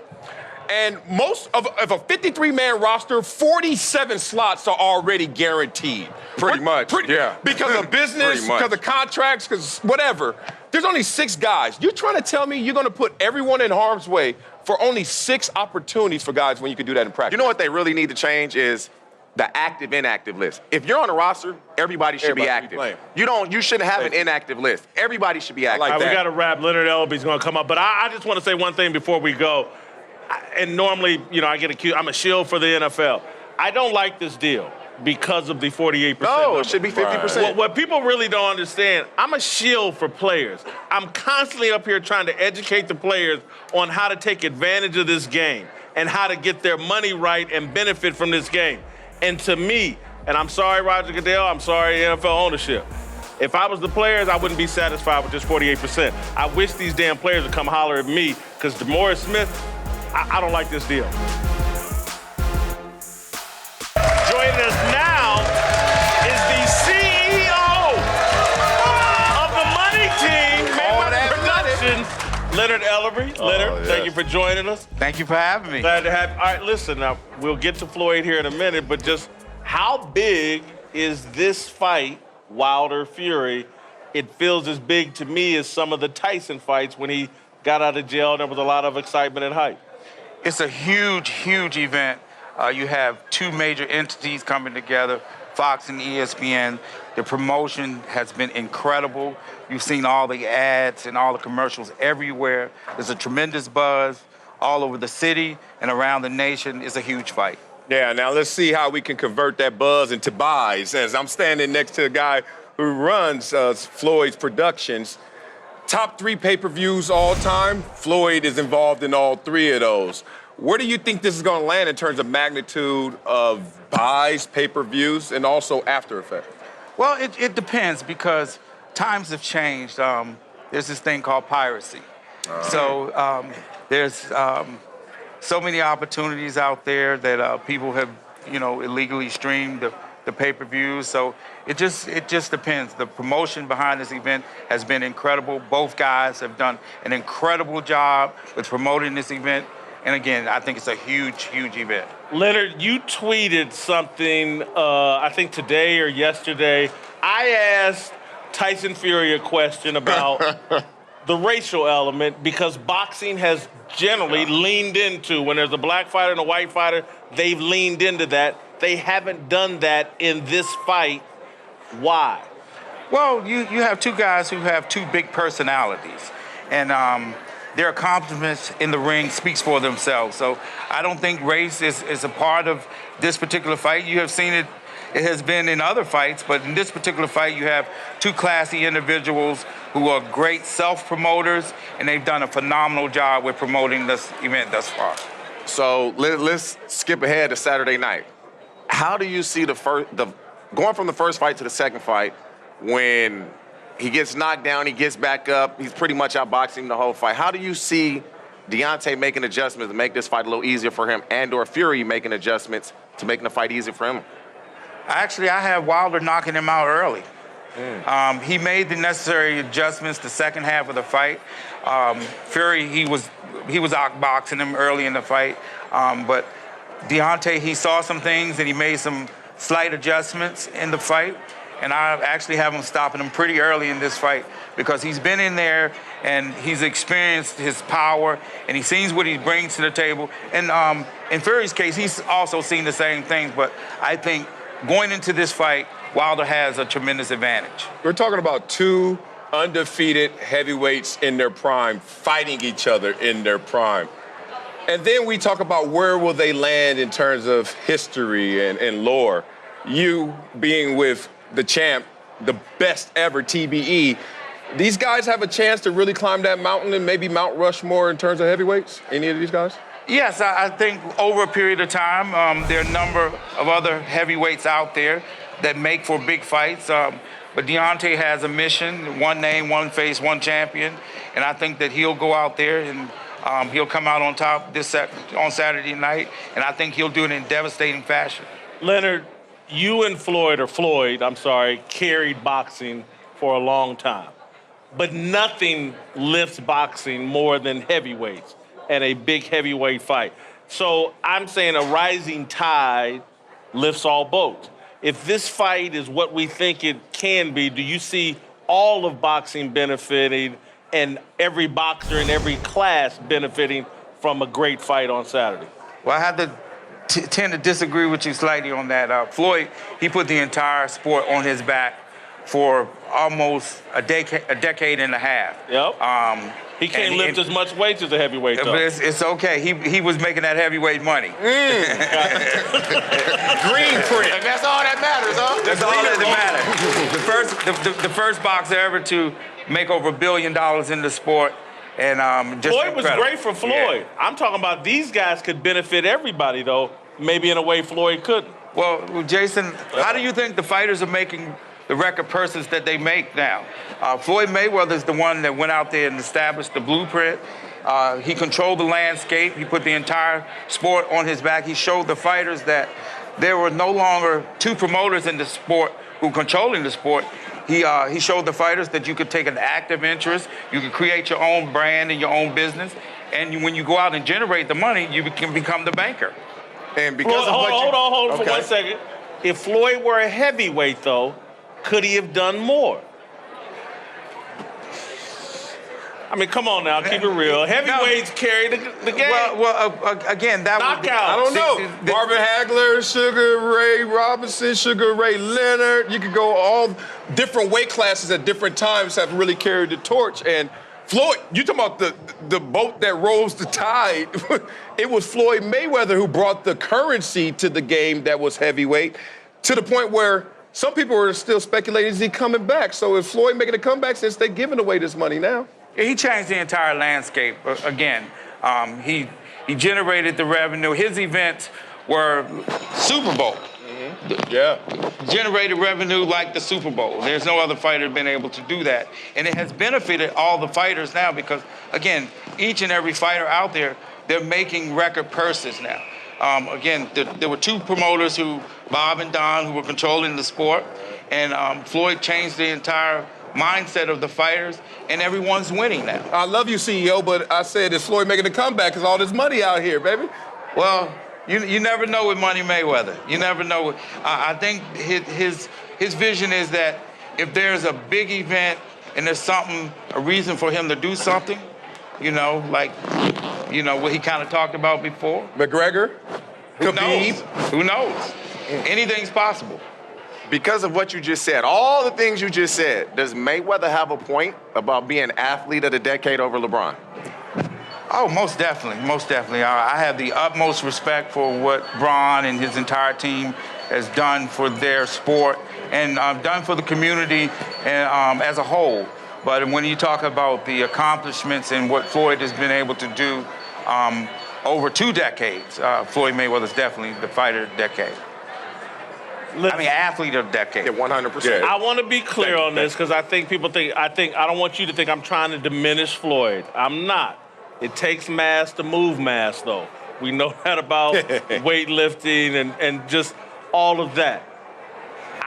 [SPEAKER 5] And most of a 53-man roster, 47 slots are already guaranteed.
[SPEAKER 6] Pretty much, yeah.
[SPEAKER 5] Because of business, because of contracts, because whatever. There's only 6 guys. You're trying to tell me you're going to put everyone in harm's way for only 6 opportunities for guys when you can do that in practice?
[SPEAKER 6] You know what they really need to change is the active, inactive list. If you're on a roster, everybody should be active. You shouldn't have an inactive list. Everybody should be active.
[SPEAKER 2] All right, we got to wrap. Leonard Ellerbe's going to come up. But I just want to say one thing before we go. And normally, I get accused. I'm a shield for the NFL. I don't like this deal because of the 48%.
[SPEAKER 6] No, it should be 50%.
[SPEAKER 2] What people really don't understand, I'm a shield for players. I'm constantly up here trying to educate the players on how to take advantage of this game and how to get their money right and benefit from this game. And to me, and I'm sorry, Roger Goodell, I'm sorry, NFL ownership. If I was the players, I wouldn't be satisfied with just 48%. I wish these damn players would come holler at me because DeMaurice Smith, I don't like this deal. Joining us now is the CEO of the Money Team, Mayweather Productions, Leonard Ellerbe. Leonard, thank you for joining us.
[SPEAKER 9] Thank you for having me.
[SPEAKER 2] Glad to have you. All right, listen, now, we'll get to Floyd here in a minute, but just how big is this fight, Wilder-Fury? It feels as big to me as some of the Tyson fights when he got out of jail. There was a lot of excitement and hype.
[SPEAKER 9] It's a huge, huge event. You have 2 major entities coming together, Fox and ESPN. The promotion has been incredible. You've seen all the ads and all the commercials everywhere. There's a tremendous buzz all over the city and around the nation. It's a huge fight.
[SPEAKER 5] Yeah, now let's see how we can convert that buzz into buys. As I'm standing next to a guy who runs Floyd's Productions. Top 3 pay-per-views all time. Floyd is involved in all 3 of those. Where do you think this is going to land in terms of magnitude of buys, pay-per-views, and also after effect?
[SPEAKER 9] Well, it depends because times have changed. There's this thing called piracy. So there's so many opportunities out there that people have, illegally streamed the pay-per-views. So it just depends. The promotion behind this event has been incredible. Both guys have done an incredible job with promoting this event. And again, I think it's a huge, huge event.
[SPEAKER 2] Leonard, you tweeted something, I think today or yesterday. I asked Tyson Fury a question about the racial element because boxing has generally leaned into, when there's a black fighter and a white fighter, they've leaned into that. They haven't done that in this fight. Why?
[SPEAKER 9] Well, you have 2 guys who have 2 big personalities. And their accomplishments in the ring speaks for themselves. So I don't think race is a part of this particular fight. You have seen it has been in other fights, but in this particular fight, you have 2 classy individuals who are great self-promoters, and they've done a phenomenal job with promoting this event thus far.
[SPEAKER 6] So let's skip ahead to Saturday night. How do you see going from the first fight to the second fight when he gets knocked down, he gets back up, he's pretty much outboxing the whole fight? How do you see Deontay making adjustments to make this fight a little easier for him, and/or Fury making adjustments to making the fight easier for him?
[SPEAKER 9] Actually, I have Wilder knocking him out early. He made the necessary adjustments the second half of the fight. Fury, he was outboxing him early in the fight, but Deontay, he saw some things and he made some slight adjustments in the fight. And I actually have him stopping him pretty early in this fight because he's been in there and he's experienced his power and he sees what he brings to the table. And in Fury's case, he's also seen the same things. But I think going into this fight, Wilder has a tremendous advantage.
[SPEAKER 5] We're talking about 2 undefeated heavyweights in their prime, fighting each other in their prime. And then we talk about where will they land in terms of history and lore. You being with the champ, the best ever TBE, these guys have a chance to really climb that mountain and maybe Mount Rushmore in terms of heavyweights? Any of these guys?
[SPEAKER 9] Yes, I think over a period of time, there are a number of other heavyweights out there that make for big fights. But Deontay has a mission, one name, one face, one champion. And I think that he'll go out there and he'll come out on top on Saturday night. And I think he'll do it in devastating fashion.
[SPEAKER 2] Leonard, you and Floyd, carried boxing for a long time. But nothing lifts boxing more than heavyweights and a big heavyweight fight. So I'm saying a rising tide lifts all boats. If this fight is what we think it can be, do you see all of boxing benefiting and every boxer in every class benefiting from a great fight on Saturday?
[SPEAKER 9] Well, I have to tend to disagree with you slightly on that. Floyd, he put the entire sport on his back for almost a decade and a half.
[SPEAKER 2] Yep. He can't lift as much weight as a heavyweight, though.
[SPEAKER 9] But it's okay. He was making that heavyweight money.
[SPEAKER 5] Green print.
[SPEAKER 6] And that's all that matters, huh?
[SPEAKER 9] That's all that matters. The first boxer ever to make over $1 billion in the sport. And just
[SPEAKER 2] Floyd was great for Floyd. Yeah. I'm talking about these guys could benefit everybody, though, maybe in a way Floyd couldn't.
[SPEAKER 9] Well, Jason, how do you think the fighters are making the record purses that they make now? Floyd Mayweather is the one that went out there and established the blueprint. He controlled the landscape. He put the entire sport on his back. He showed the fighters that there were no longer two promoters in the sport who controlling the sport. He showed the fighters that you could take an active interest, you could create your own brand and your own business, and when you go out and generate the money, you can become the banker.
[SPEAKER 6] And because
[SPEAKER 2] Hold on for 1 second. If Floyd were a heavyweight, though, could he have done more? I mean, come on now, keep it real. Heavyweights carry the game.
[SPEAKER 9] Again, that
[SPEAKER 2] knockout.
[SPEAKER 5] I don't know. Marvin Hagler, Sugar Ray Robinson, Sugar Ray Leonard. You could go all different weight classes at different times have really carried the torch. And Floyd, you talking about the boat that rose the tide. It was Floyd Mayweather who brought the currency to the game that was heavyweight, to the point where some people were still speculating, is he coming back? So if Floyd making a comeback, since they're giving away this money now?
[SPEAKER 9] He changed the entire landscape. Again, he generated the revenue. His events were Super Bowl.
[SPEAKER 5] Mm-hmm. Yeah.
[SPEAKER 9] Generated revenue like the Super Bowl. There's no other fighter been able to do that. And it has benefited all the fighters now because, again, each and every fighter out there, they're making record purses now. Again, there were two promoters, Bob and Don, who were controlling the sport. And Floyd changed the entire mindset of the fighters, and everyone's winning now.
[SPEAKER 5] I love you, CEO, but I said, is Floyd making a comeback? Because all this money out here, baby.
[SPEAKER 9] Well, you never know with Money Mayweather. You never know. I think his vision is that if there's a big event and there's a reason for him to do something, what he kind of talked about before.
[SPEAKER 5] McGregor?
[SPEAKER 9] Who knows? Anything's possible.
[SPEAKER 6] Because of what you just said, all the things you just said, does Mayweather have a point about being athlete of the decade over LeBron?
[SPEAKER 9] Oh, most definitely, most definitely. I have the utmost respect for what Bron and his entire team has done for their sport and done for the community and, as a whole. But when you talk about the accomplishments and what Floyd has been able to do over 2 decades, Floyd Mayweather is definitely the fighter of the decade. Athlete of the decade.
[SPEAKER 6] Yeah, 100%.
[SPEAKER 5] Yeah.
[SPEAKER 2] I want to be clear on this because I don't want you to think I'm trying to diminish Floyd. I'm not. It takes mass to move mass, though. We know that about weightlifting and just all of that.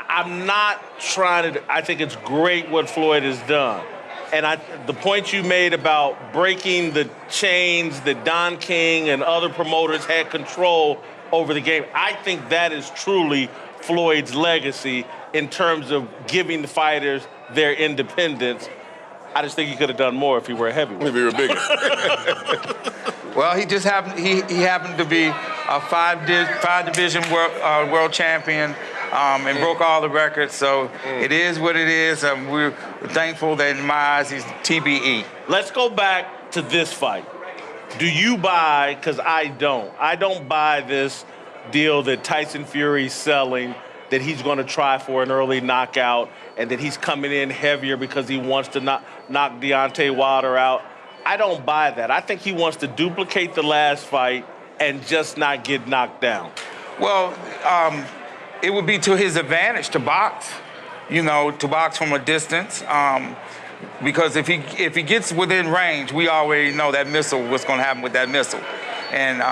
[SPEAKER 2] I'm not trying to. I think it's great what Floyd has done. And the point you made about breaking the chains that Don King and other promoters had control over the game, I think that is truly Floyd's legacy in terms of giving the fighters their independence. I just think he could have done more if he were a heavyweight.
[SPEAKER 5] If he were bigger.
[SPEAKER 9] Well, he just happened. He happened to be a five-division world champion and broke all the records. So it is what it is. We're thankful that in my eyes he's TBE.
[SPEAKER 2] Let's go back to this fight. Do you buy? Because I don't buy this deal that Tyson Fury's selling, that he's going to try for an early knockout and that he's coming in heavier because he wants to knock Deontay Wilder out. I don't buy that. I think he wants to duplicate the last fight and just not get knocked down.
[SPEAKER 9] Well, it would be to his advantage to box, to box from a distance. Because if he gets within range, we already know that missile, what's going to happen with that missile. And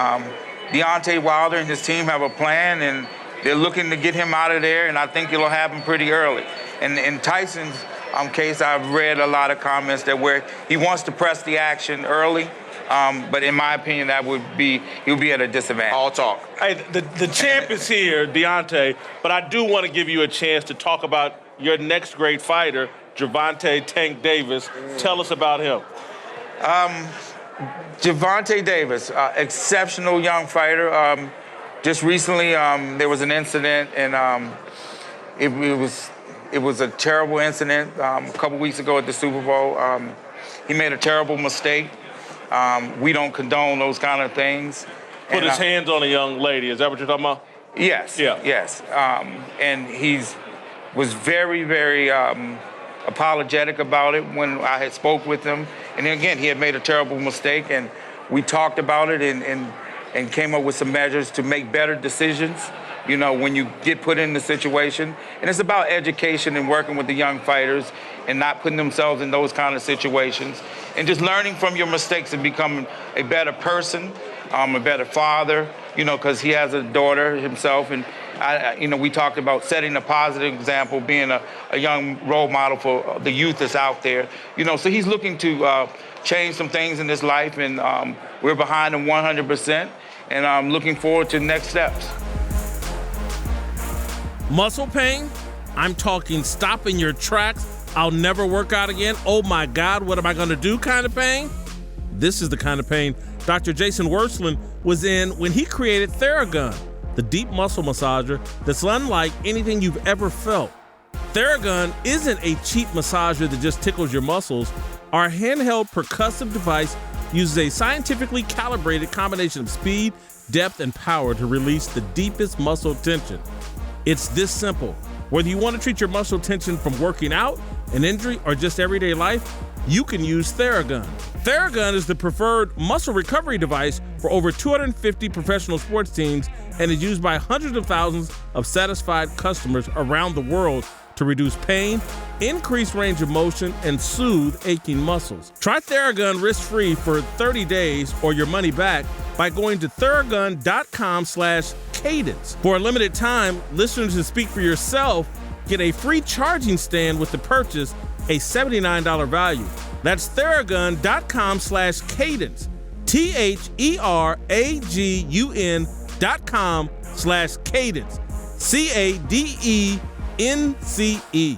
[SPEAKER 9] Deontay Wilder and his team have a plan, and they're looking to get him out of there, and I think it'll happen pretty early. And in Tyson's case, I've read a lot of comments that where he wants to press the action early, but in my opinion, he'll be at a disadvantage.
[SPEAKER 6] All talk.
[SPEAKER 2] Hey, the champ is here, Deontay, but I do want to give you a chance to talk about your next great fighter, Gervonta Tank Davis. Tell us about him.
[SPEAKER 9] Gervonta Davis, exceptional young fighter. Just recently, there was an incident, and it was a terrible incident a couple weeks ago at the Super Bowl. He made a terrible mistake. We don't condone those kind of things.
[SPEAKER 2] Put his hands on a young lady. Is that what you're talking about?
[SPEAKER 9] Yes.
[SPEAKER 2] Yeah.
[SPEAKER 9] Yes. And was very, very apologetic about it when I had spoke with him. And again, he had made a terrible mistake, and we talked about it and came up with some measures to make better decisions, you know, when you get put in the situation. And it's about education and working with the young fighters and not putting themselves in those kind of situations and just learning from your mistakes and becoming a better person, a better father, you know, because he has a daughter himself. And, we talked about setting a positive example, being a young role model for the youth that's out there. You know, so he's looking to change some things in his life, and we're behind him 100%. And I'm looking forward to next steps.
[SPEAKER 8] Muscle pain? I'm talking stop in your tracks. I'll never work out again. Oh my God, what am I gonna do kind of pain? This is the kind of pain Dr. Jason Wersland was in when he created Theragun, the deep muscle massager that's unlike anything you've ever felt. Theragun isn't a cheap massager that just tickles your muscles. Our handheld percussive device uses a scientifically calibrated combination of speed, depth, and power to release the deepest muscle tension. It's this simple. Whether you want to treat your muscle tension from working out, an injury, or just everyday life, you can use Theragun. Theragun is the preferred muscle recovery device for over 250 professional sports teams and is used by hundreds of thousands of satisfied customers around the world to reduce pain, increase range of motion, and soothe aching muscles. Try Theragun risk-free for 30 days or your money back by going to Theragun.com/cadence. For a limited time, listeners who speak for yourself get a free charging stand with the purchase, a $79 value. That's Theragun.com/cadence. THERAGUN.com/cadence. CADENCE.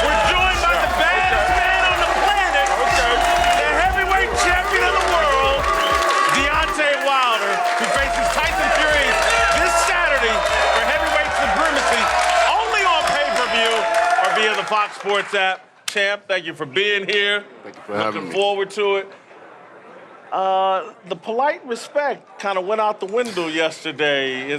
[SPEAKER 2] We're joined by the baddest man on the planet, the heavyweight champion of the world, Deontay Wilder, who faces Tyson Fury this Saturday for heavyweight supremacy, only on pay-per-view or via the Fox Sports app. Champ, thank you for being here.
[SPEAKER 10] Thank you for having me.
[SPEAKER 2] Looking forward to it. The polite respect kind of went out the window yesterday.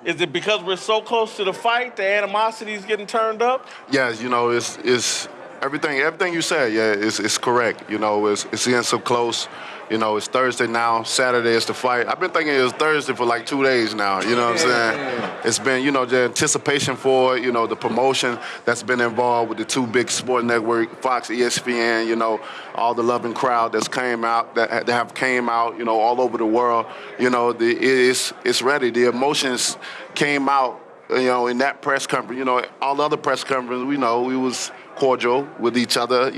[SPEAKER 2] Is it because we're so close to the fight, the animosity is getting turned up?
[SPEAKER 10] Yes, it's everything you said. Yeah, it's correct. It's getting so close. It's Thursday now. Saturday is the fight. I've been thinking it was Thursday for like 2 days now. You know what I'm saying? It's been, the anticipation for it, the promotion that's been involved with the two big sport network, Fox, ESPN, all the loving crowd that have came out, all over the world. It's ready. The emotions came out, in that press conference. All the other press conferences, we was cordial with each other.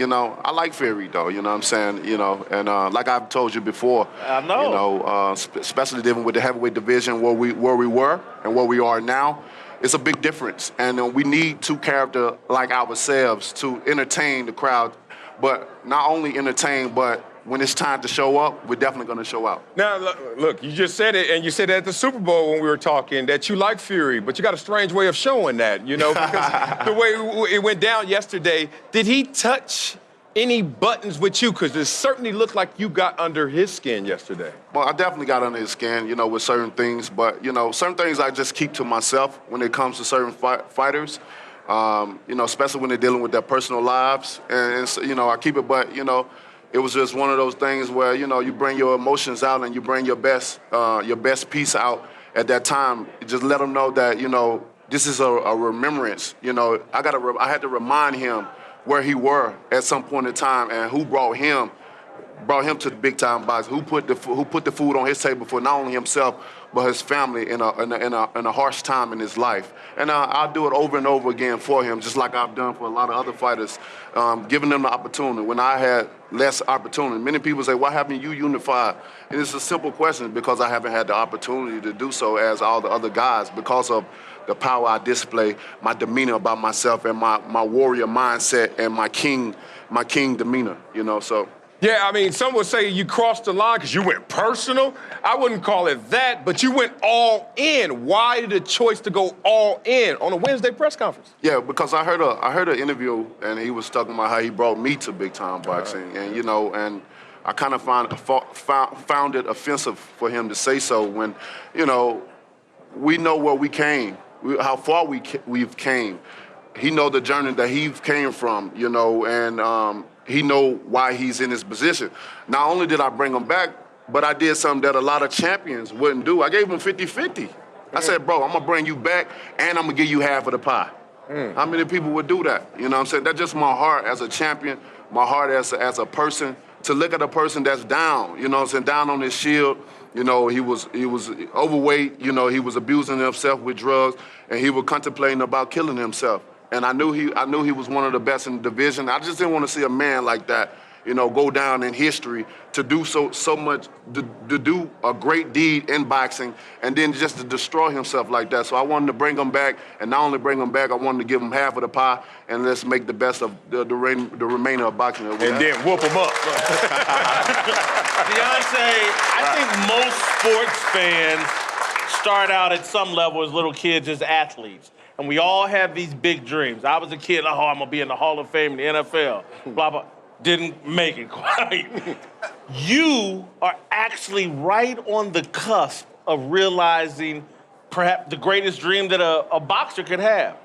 [SPEAKER 10] I like Fury, though, you know what I'm saying? And like I've told you before,
[SPEAKER 2] I know.
[SPEAKER 10] Especially dealing with the heavyweight division where we were and where we are now, it's a big difference. And we need two characters like ourselves to entertain the crowd, but not only entertain, but when it's time to show up, we're definitely going to show out.
[SPEAKER 5] Now, look, you just said it, and you said it at the Super Bowl when we were talking, that you like Fury, but you got a strange way of showing that, because the way it went down yesterday, did he touch any buttons with you? Because it certainly looked like you got under his skin yesterday.
[SPEAKER 10] Well, I definitely got under his skin, with certain things, but, certain things I just keep to myself when it comes to certain fighters, especially when they're dealing with their personal lives, and I keep it, but, it was just one of those things where, you bring your emotions out and you bring your best piece out at that time. Just let them know that, this is a remembrance. I had to remind him where he were at some point in time and who brought him brought him to the big time box, who put the food on his table for not only himself but his family in a harsh time in his life. And I'll do it over and over again for him, just like I've done for a lot of other fighters, giving them the opportunity when I had less opportunity. Many people say, why haven't you unified? And it's a simple question, because I haven't had the opportunity to do so as all the other guys, because of the power I display, my demeanor about myself, and my warrior mindset, and my king demeanor, so.
[SPEAKER 5] Yeah, I mean, some would say you crossed the line because you went personal. I wouldn't call it that, but you went all in. Why the choice to go all in on a Wednesday press conference?
[SPEAKER 10] Yeah, because I heard an interview, and he was talking about how he brought me to big time boxing, and and I kind of found it offensive for him to say so when, we know where we came, how far we've came. He know the journey that he came from, and he know why he's in this position. Not only did I bring him back, but I did something that a lot of champions wouldn't do. I gave him 50-50. I said, bro, I'm going to bring you back, and I'm going to give you half of the pie. How many people would do that? You know what I'm saying? That's just my heart as a champion, my heart as a person, to look at a person that's down, down on his shield. He was overweight, he was abusing himself with drugs, and he was contemplating about killing himself. And I knew he was one of the best in the division. I just didn't want to see a man like that, go down in history, to do so much, to do a great deed in boxing, and then just to destroy himself like that. So I wanted to bring him back, and not only bring him back, I wanted to give him half of the pie, and let's make the best of the remainder of boxing.
[SPEAKER 5] And then whoop him up.
[SPEAKER 2] Deontay, I think most sports fans start out at some level as little kids as athletes. And we all have these big dreams. I was a kid, I'm going to be in the Hall of Fame in the NFL, blah, blah. Didn't make it quite. You are actually right on the cusp of realizing perhaps the greatest dream that a boxer could have.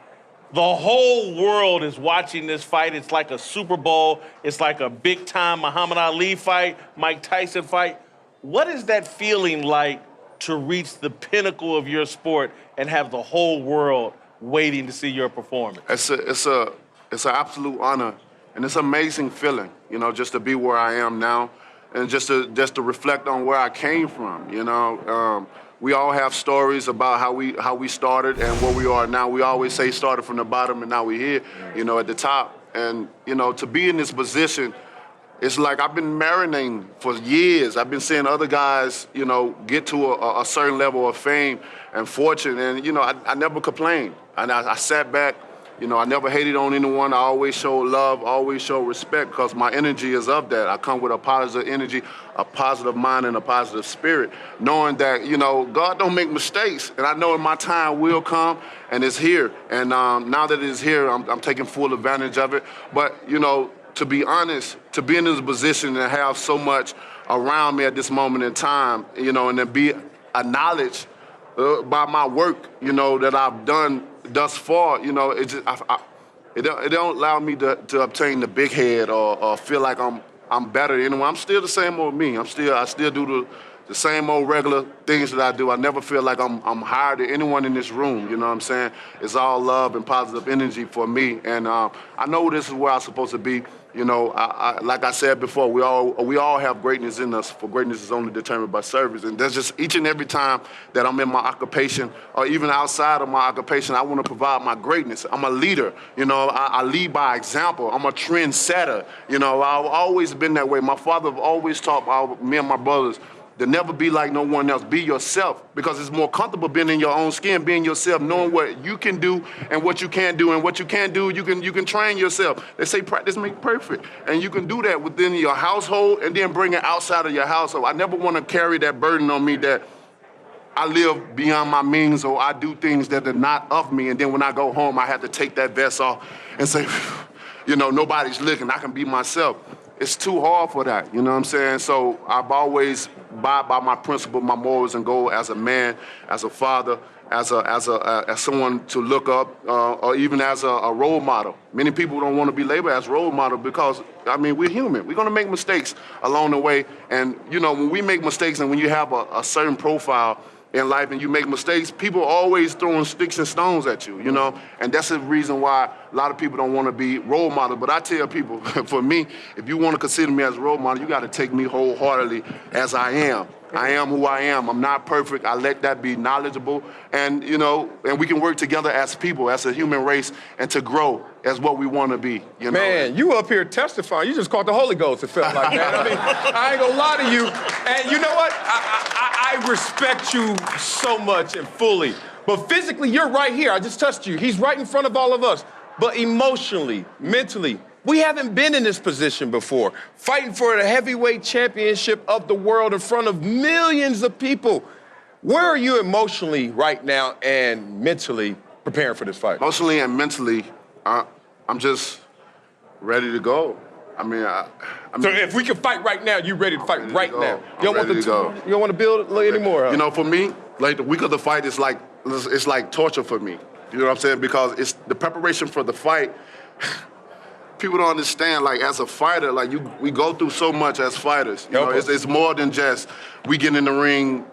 [SPEAKER 2] The whole world is watching this fight. It's like a Super Bowl. It's like a big-time Muhammad Ali fight, Mike Tyson fight. What is that feeling like to reach the pinnacle of your sport and have the whole world waiting to see your performance?
[SPEAKER 10] It's an absolute honor, and it's an amazing feeling, just to be where I am now, and just to reflect on where I came from. We all have stories about how we started and where we are now. We always say started from the bottom and now we're here, at the top. And to be in this position, it's like I've been marinating for years. I've been seeing other guys, get to a certain level of fame and fortune, and I never complained. And I sat back, I never hated on anyone. I always showed love, always showed respect, because my energy is of that. I come with a positive energy, a positive mind, and a positive spirit, knowing that, God don't make mistakes. And I know my time will come, and it's here. And now that it's here, I'm taking full advantage of it. But, to be honest, to be in this position and have so much around me at this moment in time, and to be acknowledged by my work, that I've done thus far, it don't allow me to obtain the big head or feel like I'm better than anyone. I'm still the same old me. I still do the same old regular things that I do. I never feel like I'm higher than anyone in this room. You know what I'm saying? It's all love and positive energy for me, and I know this is where I'm supposed to be. Like I said before, we all have greatness in us, for greatness is only determined by service. And that's just each and every time that I'm in my occupation, or even outside of my occupation, I want to provide my greatness. I'm a leader, I lead by example. I'm a trendsetter. I've always been that way. My father always taught me and my brothers to never be like no one else. Be yourself, because it's more comfortable being in your own skin, being yourself, knowing what you can do and what you can't do. And what you can't do, you can train yourself. They say practice makes perfect. And you can do that within your household and then bring it outside of your household. I never want to carry that burden on me that I live beyond my means, or I do things that are not of me. And then when I go home, I have to take that vest off and say, nobody's looking. I can be myself. It's too hard for that, you know what I'm saying? So I've always abide by my principle, my morals and goals as a man, as a father, as someone to look up, or even as a role model. Many people don't want to be labeled as role model because, we're human. We're going to make mistakes along the way. And, when we make mistakes and when you have a certain profile, in life and you make mistakes, people are always throwing sticks and stones at you, you know? And that's the reason why a lot of people don't want to be role models. But I tell people, for me, if you want to consider me as a role model, you got to take me wholeheartedly as I am. I am who I am. I'm not perfect. I let that be knowledgeable. And, you know, and we can work together as people, as a human race, and to grow as what we want to be, you know?
[SPEAKER 5] Man, you up here testifying. You just caught the Holy Ghost, it felt like, man. I mean, I ain't gonna lie to you. And you know what? I respect you so much and fully. But physically, you're right here. I just touched you. He's right in front of all of us. But emotionally, mentally, we haven't been in this position before, fighting for the heavyweight championship of the world in front of millions of people. Where are you emotionally right now and mentally preparing for this fight?
[SPEAKER 10] Emotionally and mentally, I'm just ready to go. I mean,
[SPEAKER 5] so if we can fight right now, you ready to fight right now?
[SPEAKER 10] You
[SPEAKER 5] don't want to build anymore, huh?
[SPEAKER 10] You know, for me, like the week of the fight is like, it's like torture for me. You know what I'm saying? Because it's the preparation for the fight. People don't understand, like, as a fighter, like, we go through so much as fighters. You know, it's more than just we get in the ring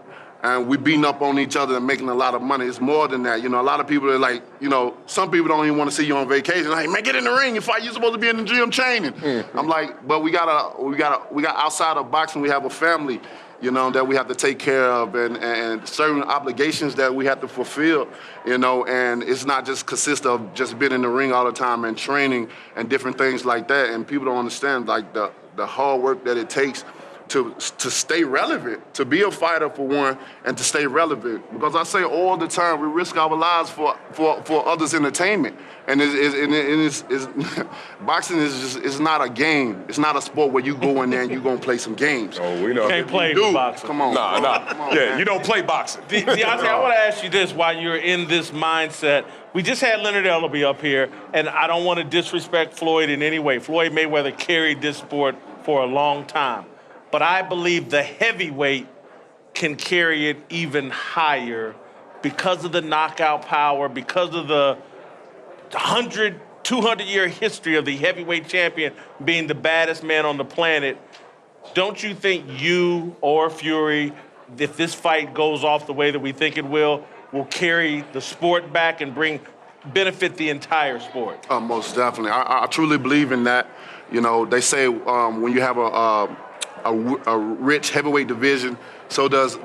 [SPEAKER 10] and we beating up on each other and making a lot of money. It's more than that. You know, a lot of people are like, you know, some people don't even want to see you on vacation. Like, man, get in the ring. You fight, you're supposed to be in the gym training. Mm-hmm. I'm like, but we got outside of boxing, we have a family, you know, that we have to take care of and certain obligations that we have to fulfill, you know, and it's not just consist of just being in the ring all the time and training and different things like that. And people don't understand, like, the hard work that it takes to stay relevant, to be a fighter for one, and to stay relevant. Because I say all the time, we risk our lives for others' entertainment. And boxing is not a game. It's not a sport where you go in there and you're going to play some games.
[SPEAKER 5] Oh, we know.
[SPEAKER 2] You can't play boxing.
[SPEAKER 10] Come on.
[SPEAKER 5] Nah. Yeah, you don't play boxing.
[SPEAKER 2] Deontay, I want to ask you this while you're in this mindset. We just had Leonard Ellerbe up here, and I don't want to disrespect Floyd in any way. Floyd Mayweather carried this sport for a long time. But I believe the heavyweight can carry it even higher because of the knockout power, because of the 100, 200-year history of the heavyweight champion being the baddest man on the planet. Don't you think you or Fury, if this fight goes off the way that we think it will carry the sport back and benefit the entire sport?
[SPEAKER 10] Most definitely. I truly believe in that. You know, they say when you have a rich heavyweight division, so does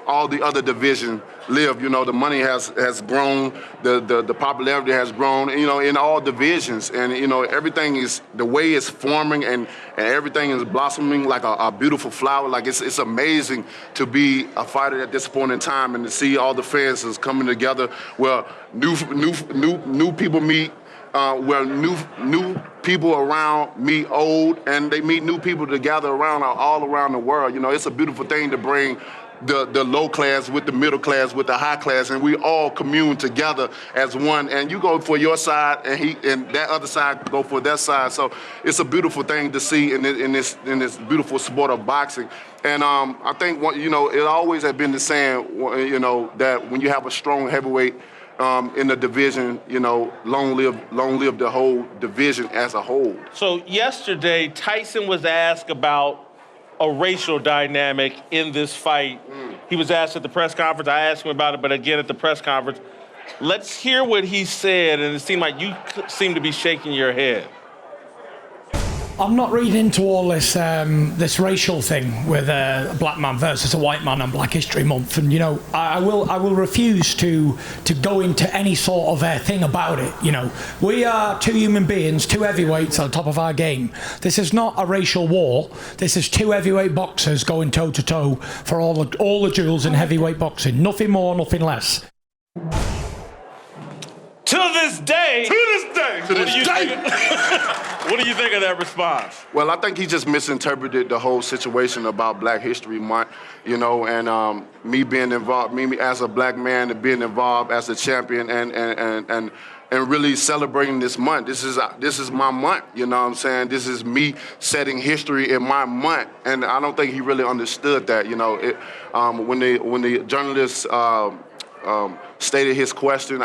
[SPEAKER 10] all the other division live. You know, the money has grown, the popularity has grown, you know, in all divisions. And, you know, everything is, the way it's forming and everything is blossoming like a beautiful flower. Like, it's amazing to be a fighter at this point in time and to see all the fans is coming together where new people meet, where new people around meet old, and they meet new people to gather around all around the world. You know, it's a beautiful thing to bring the low class with the middle class with the high class, and we all commune together as one. And you go for your side, and that other side go for their side. So it's a beautiful thing to see in this beautiful sport of boxing. And I think, you know, it always has been the saying, you know, that when you have a strong heavyweight in the division, you know, long live the whole division as a whole.
[SPEAKER 2] So yesterday, Tyson was asked about a racial dynamic in this fight. He was asked at the press conference. I asked him about it, but again at the press conference. Let's hear what he said, and it seemed like you seem to be shaking your head.
[SPEAKER 4] I'm not reading into all this this racial thing with a black man versus a white man on Black History Month, and you know, I will refuse to go into any sort of thing about it. You know, we are two human beings, two heavyweights on top of our game. This is not a racial war. This is two heavyweight boxers going toe to toe for all the jewels in heavyweight boxing. Nothing more, nothing less.
[SPEAKER 2] To this day. What do you think of that response?
[SPEAKER 10] Well, I think he just misinterpreted the whole situation about Black History Month, you know, and me being involved, me as a black man and being involved as a champion and really celebrating this month. This is my month, you know what I'm saying? This is me setting history in my month, and I don't think he really understood that, you know. When the journalist stated his question,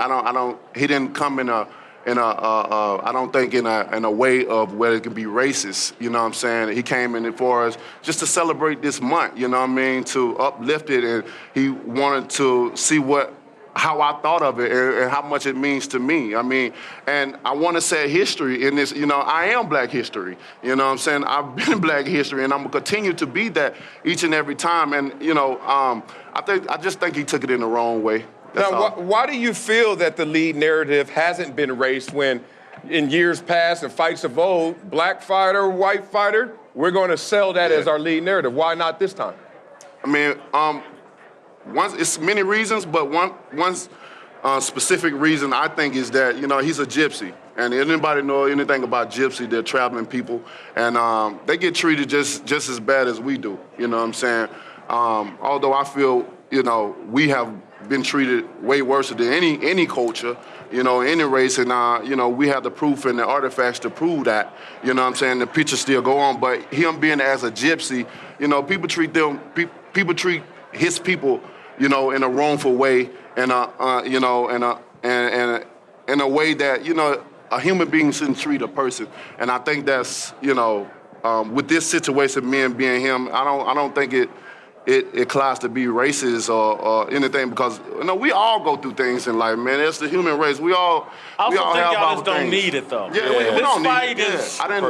[SPEAKER 10] he didn't come in I don't think in a way of where it can be racist. You know what I'm saying? He came in for us just to celebrate this month. You know what I mean? To uplift it, and he wanted to see how I thought of it and how much it means to me. I mean, and I want to say history in this. You know, I am Black history. You know what I'm saying? I've been Black history, and I'm gonna continue to be that each and every time. And you know, I just think he took it in the wrong way.
[SPEAKER 5] Now, why do you feel that the lead narrative hasn't been raised when, in years past and fights of old, Black fighter, white fighter, we're going to sell that as our lead narrative? Why not this time?
[SPEAKER 10] I mean, it's many reasons, but one specific reason I think is that, you know, he's a gypsy. And anybody know anything about gypsy, they're traveling people, and they get treated just as bad as we do, you know what I'm saying? Although I feel, you know, we have been treated way worse than any culture, you know, any race, and you know, we have the proof and the artifacts to prove that, you know what I'm saying? The pictures still go on, but him being as a gypsy, you know, people treat his people, you know, in a wrongful way, and you know, and in a way that, you know, a human being shouldn't treat a person. And I think that's, you know, with this situation, me and being him, I don't think it class to be racist or anything, because, you know, we all go through things in life, man. It's the human race. We all
[SPEAKER 2] I also think
[SPEAKER 10] have
[SPEAKER 2] y'all
[SPEAKER 10] our
[SPEAKER 2] just don't
[SPEAKER 10] things.
[SPEAKER 2] need it, though.
[SPEAKER 10] Yeah,
[SPEAKER 2] This
[SPEAKER 10] we don't
[SPEAKER 2] fight
[SPEAKER 10] need it.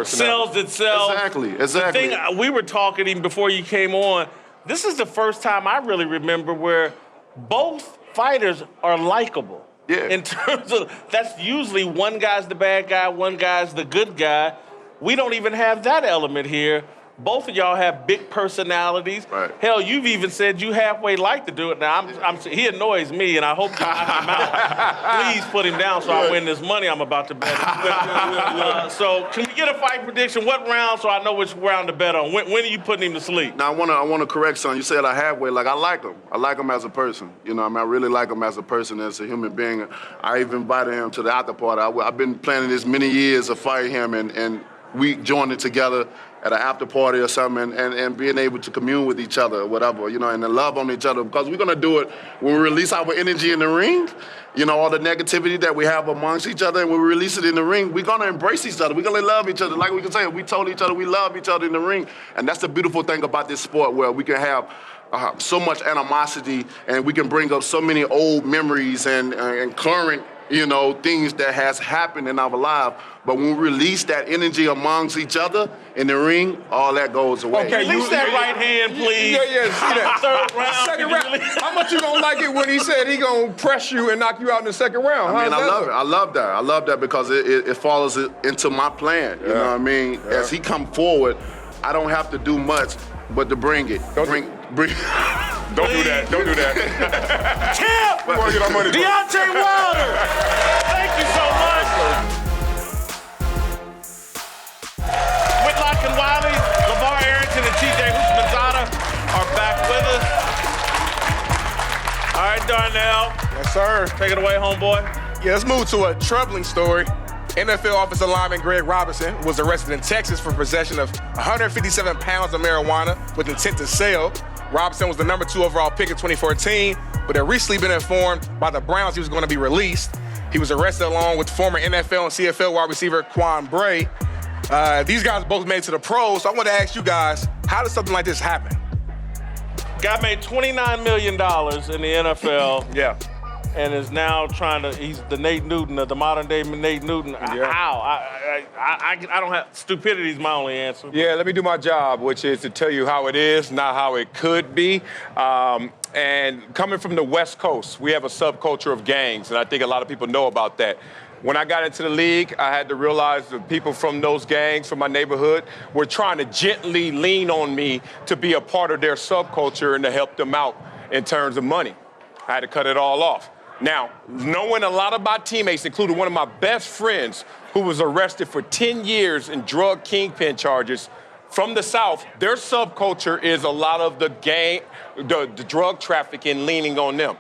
[SPEAKER 2] sells itself.
[SPEAKER 10] Exactly.
[SPEAKER 2] The thing, we were talking even before you came on, this is the first time I really remember where both fighters are likable.
[SPEAKER 10] Yeah.
[SPEAKER 2] In terms of, that's usually one guy's the bad guy, one guy's the good guy. We don't even have that element here. Both of y'all have big personalities.
[SPEAKER 10] Right.
[SPEAKER 2] Hell, you've even said you halfway like to do it. Now, he annoys me, and I hope you knock him out. Please put him down so I win this money I'm about to bet. So, can we get a fight prediction? What round, so I know which round to bet on? When are you putting him to sleep?
[SPEAKER 10] Now, I want to correct something. You said I halfway. Like, I like him. I like him as a person. You know, I mean, I really like him as a person, as a human being. I even invited him to the after party. I've been planning this many years of fighting him, and we joined it together at an after party or something, and being able to commune with each other or whatever, you know, and to love on each other, because we're going to do it when we release our energy in the ring, you know, all the negativity that we have amongst each other, and when we release it in the ring, we're going to embrace each other. We're going to love each other. Like we can say, we told each other we love each other in the ring, and that's the beautiful thing about this sport, where we can have so much animosity, and we can bring up so many old memories and current, you know, things that has happened in our life. But when we release that energy amongst each other in the ring, all that goes away.
[SPEAKER 2] Okay, release that right hand, please.
[SPEAKER 5] Yeah, see that.
[SPEAKER 2] Third round.
[SPEAKER 5] Second round. How much you gonna like it when he said he gonna press you and knock you out in the second round?
[SPEAKER 10] I mean, I love it. I love that. I love that because it follows into my plan. You know what I mean? Yeah. As he come forward, I don't have to do much but to bring it. Bring.
[SPEAKER 5] Don't do that. Don't do that.
[SPEAKER 2] Champ!
[SPEAKER 5] We wanna get our money.
[SPEAKER 2] Deontay Wilder! Thank you so much. Whitlock and Wiley, LeVar Arrington and TJ Houshmandzadeh are back with us. All right, Darnell.
[SPEAKER 11] Yes, sir.
[SPEAKER 2] Take it away, homeboy.
[SPEAKER 11] Yeah, let's move to a troubling story. NFL offensive lineman Greg Robinson was arrested in Texas for possession of 157 pounds of marijuana with intent to sell. Robinson was the number 2 overall pick in 2014, but had recently been informed by the Browns he was going to be released. He was arrested along with former NFL and CFL wide receiver Quan Bray. These guys both made it to the pros, so I want to ask you guys, how does something like this happen?
[SPEAKER 2] Guy made $29 million in the NFL.
[SPEAKER 5] Yeah.
[SPEAKER 2] And is now he's the Nate Newton, the modern day Nate Newton.
[SPEAKER 5] Yeah.
[SPEAKER 2] How? I don't have, stupidity's my only answer.
[SPEAKER 5] Yeah, let me do my job, which is to tell you how it is, not how it could be. And coming from the West Coast, we have a subculture of gangs, and I think a lot of people know about that. When I got into the league, I had to realize the people from those gangs, from my neighborhood, were trying to gently lean on me to be a part of their subculture and to help them out in terms of money. I had to cut it all off. Now, knowing a lot of my teammates, including one of my best friends who was arrested for 10 years in drug kingpin charges from the South, their subculture is a lot of the drug trafficking leaning on them.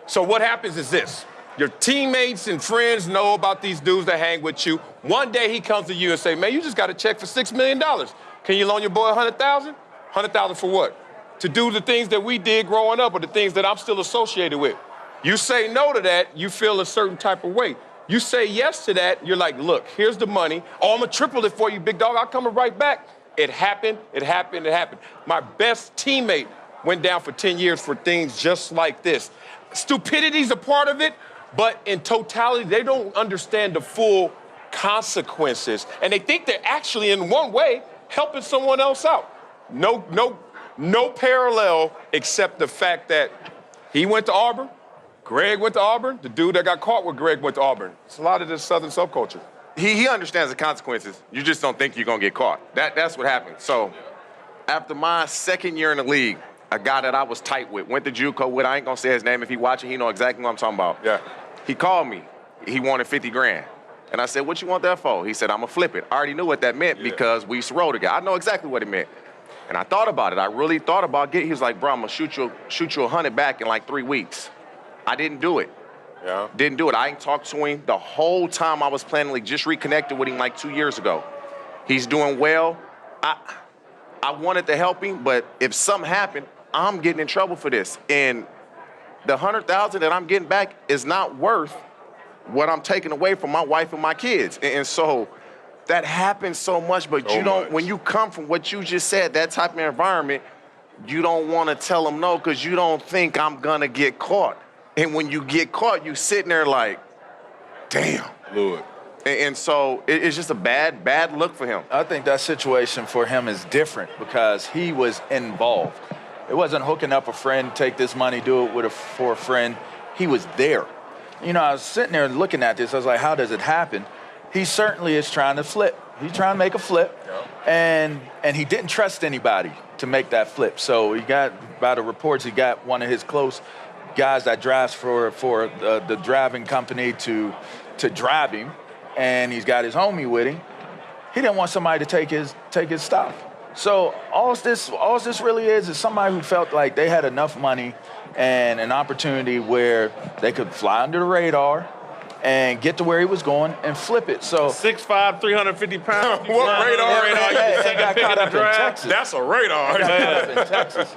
[SPEAKER 5] So what happens is this. Your teammates and friends know about these dudes that hang with you. One day he comes to you and say, man, you just got a check for $6 million. Can you loan your boy $100,000? $100,000 for what? To do the things that we did growing up or the things that I'm still associated with. You say no to that, you feel a certain type of way. You say yes to that, you're like, look, here's the money. Oh, I'm gonna triple it for you, big dog. I'll come right back. It happened. My best teammate went down for 10 years for things just like this. Stupidity's a part of it, but in totality, they don't understand the full consequences. And they think they're actually, in one way, helping someone else out. No parallel except the fact that he went to Auburn, Greg went to Auburn, the dude that got caught with Greg went to Auburn. It's a lot of this Southern subculture.
[SPEAKER 6] He understands the consequences. You just don't think you're going to get caught. That's what happened. So after my second year in the league, a guy that I was tight with, went to JUCO with, I ain't going to say his name. If he watching, he know exactly what I'm talking about.
[SPEAKER 5] Yeah.
[SPEAKER 6] He called me. He wanted 50 grand. And I said, what you want that for? He said, I'm going to flip it. I already knew what that meant because we used to roll together. I know exactly what it meant. And I thought about it. I really thought about getting. He was like, bro, I'm going to shoot you 100 back in like 3 weeks. I didn't do it.
[SPEAKER 5] Yeah.
[SPEAKER 6] Didn't do it. I ain't talked to him the whole time I was planning. Like, just reconnected with him like 2 years ago. He's doing well. I wanted to help him, but if something happened, I'm getting in trouble for this. And the $100,000 that I'm getting back is not worth what I'm taking away from my wife and my kids. And so that happens so much, but when you come from what you just said, that type of environment, you don't want to tell them no because you don't think I'm going to get caught. And when you get caught, you sitting there like, damn.
[SPEAKER 5] Lord.
[SPEAKER 6] And so it's just a bad look for him.
[SPEAKER 7] I think that situation for him is different because he was involved. It wasn't hooking up a friend, take this money, do it for a friend. He was there. You know, I was sitting there looking at this. I was like, how does it happen? He certainly is trying to flip. He's trying to make a flip, and he didn't trust anybody to make that flip. So he got, by the reports, he got one of his close guys that drives for the driving company to drive him, and he's got his homie with him. He didn't want somebody to take his stuff. So all this really is somebody who felt like they had enough money and an opportunity where they could fly under the radar and get to where he was going and flip it. So
[SPEAKER 2] 6'5", 350 pounds.
[SPEAKER 5] What radar?
[SPEAKER 7] Got caught up in Texas.
[SPEAKER 5] That's a radar.
[SPEAKER 7] In Texas.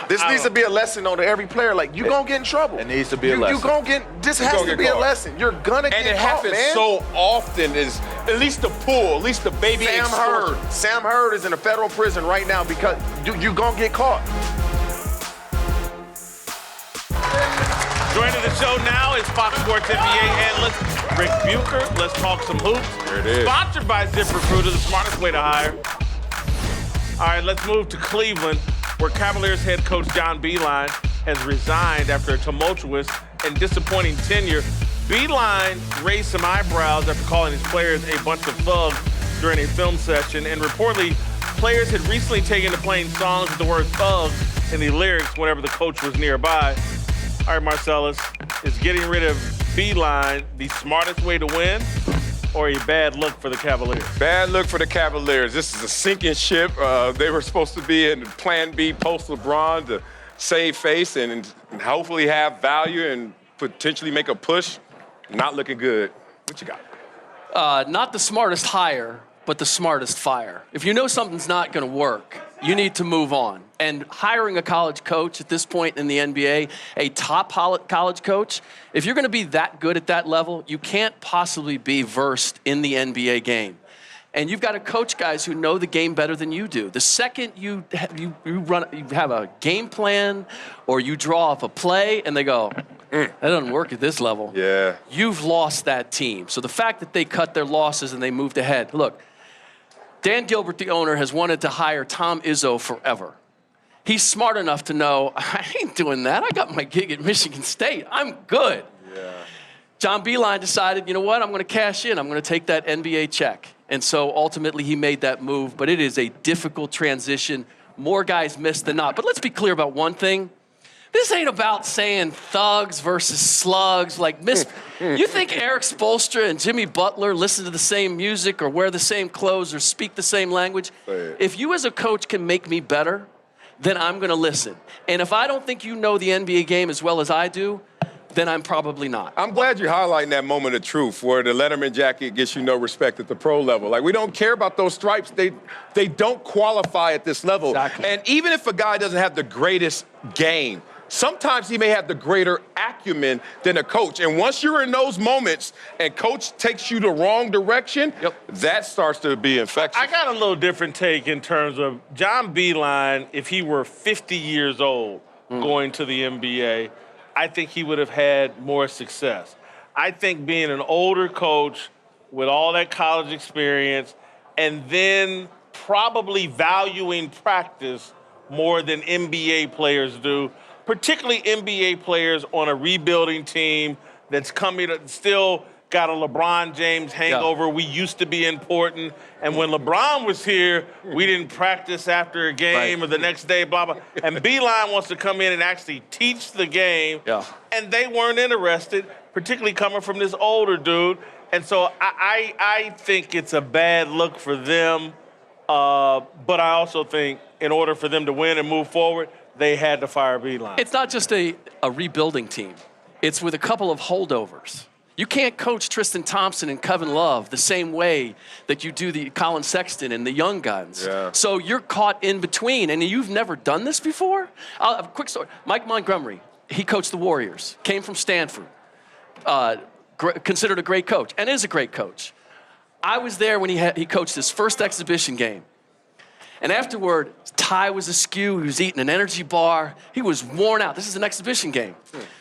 [SPEAKER 6] This needs to be a lesson though to every player. Like, you're going to get in trouble.
[SPEAKER 7] It needs to be a lesson.
[SPEAKER 6] This has to be a lesson. You're going to get caught,
[SPEAKER 5] And it happens so often is, at least the pool, at least the baby extortion.
[SPEAKER 6] Sam Hurd is in a federal prison right now because you're going to get caught.
[SPEAKER 2] Joining the show now is Fox Sports NBA analyst Rick Bucher. Let's talk some hoops.
[SPEAKER 5] There it is.
[SPEAKER 2] Sponsored by ZipRecruiter, the smartest way to hire. All right, let's move to Cleveland, where Cavaliers head coach John Beilein has resigned after a tumultuous and disappointing tenure. Beilein raised some eyebrows after calling his players a bunch of thugs during a film session, and reportedly, players had recently taken to playing songs with the word thug in the lyrics whenever the coach was nearby. All right, Marcellus, is getting rid of Beilein the smartest way to win or a bad look for the Cavaliers?
[SPEAKER 5] Bad look for the Cavaliers. This is a sinking ship. They were supposed to be in Plan B post-LeBron to save face and hopefully have value and potentially make a push. Not looking good. What you got?
[SPEAKER 12] Not the smartest hire, but the smartest fire. If you know something's not going to work, you need to move on. And hiring a college coach at this point in the NBA, a top college coach, if you're going to be that good at that level, you can't possibly be versed in the NBA game. And you've got to coach guys who know the game better than you do. The second you have a game plan or you draw up a play and they go, that doesn't work at this level.
[SPEAKER 5] Yeah.
[SPEAKER 12] You've lost that team. So the fact that they cut their losses and they moved ahead. Look, Dan Gilbert, the owner, has wanted to hire Tom Izzo forever. He's smart enough to know, I ain't doing that. I got my gig at Michigan State. I'm good.
[SPEAKER 5] Yeah.
[SPEAKER 12] John Beilein decided, you know what? I'm going to cash in. I'm going to take that NBA check. And so ultimately he made that move. But it is a difficult transition. More guys miss than not. But let's be clear about one thing. This ain't about saying thugs versus slugs. Like, you think Eric Spoelstra and Jimmy Butler listen to the same music or wear the same clothes or speak the same language? If you as a coach can make me better, then I'm going to listen. And if I don't think you know the NBA game as well as I do, then I'm probably not.
[SPEAKER 5] I'm glad you're highlighting that moment of truth where the Letterman jacket gets you no respect at the pro level. Like, we don't care about those stripes. They don't qualify at this level.
[SPEAKER 12] Exactly.
[SPEAKER 5] And even if a guy doesn't have the greatest game, sometimes he may have the greater acumen than a coach. And once you're in those moments and coach takes you the wrong direction, that starts to be infectious.
[SPEAKER 2] I got a little different take in terms of John Beilein, if he were 50 years old going to the NBA, I think he would have had more success. I think being an older coach with all that college experience and then probably valuing practice more than NBA players do, particularly NBA players on a rebuilding team that's coming to still got a LeBron James hangover. Yeah. We used to be important. And when LeBron was here, we didn't practice after a game or the next day, blah, blah. And Beilein wants to come in and actually teach the game. Yeah. And they weren't interested, particularly coming from this older dude. And so I think it's a bad look for them. But I also think in order for them to win and move forward, they had to fire Beilein.
[SPEAKER 12] It's not just a rebuilding team. It's with a couple of holdovers. You can't coach Tristan Thompson and Kevin Love the same way that you do the Colin Sexton and the young guns. Yeah. So you're caught in between, and you've never done this before? A quick story. Mike Montgomery, he coached the Warriors, came from Stanford, considered a great coach, and is a great coach. I was there when he coached his first exhibition game. And afterward, his tie was askew. He was eating an energy bar. He was worn out. This is an exhibition game.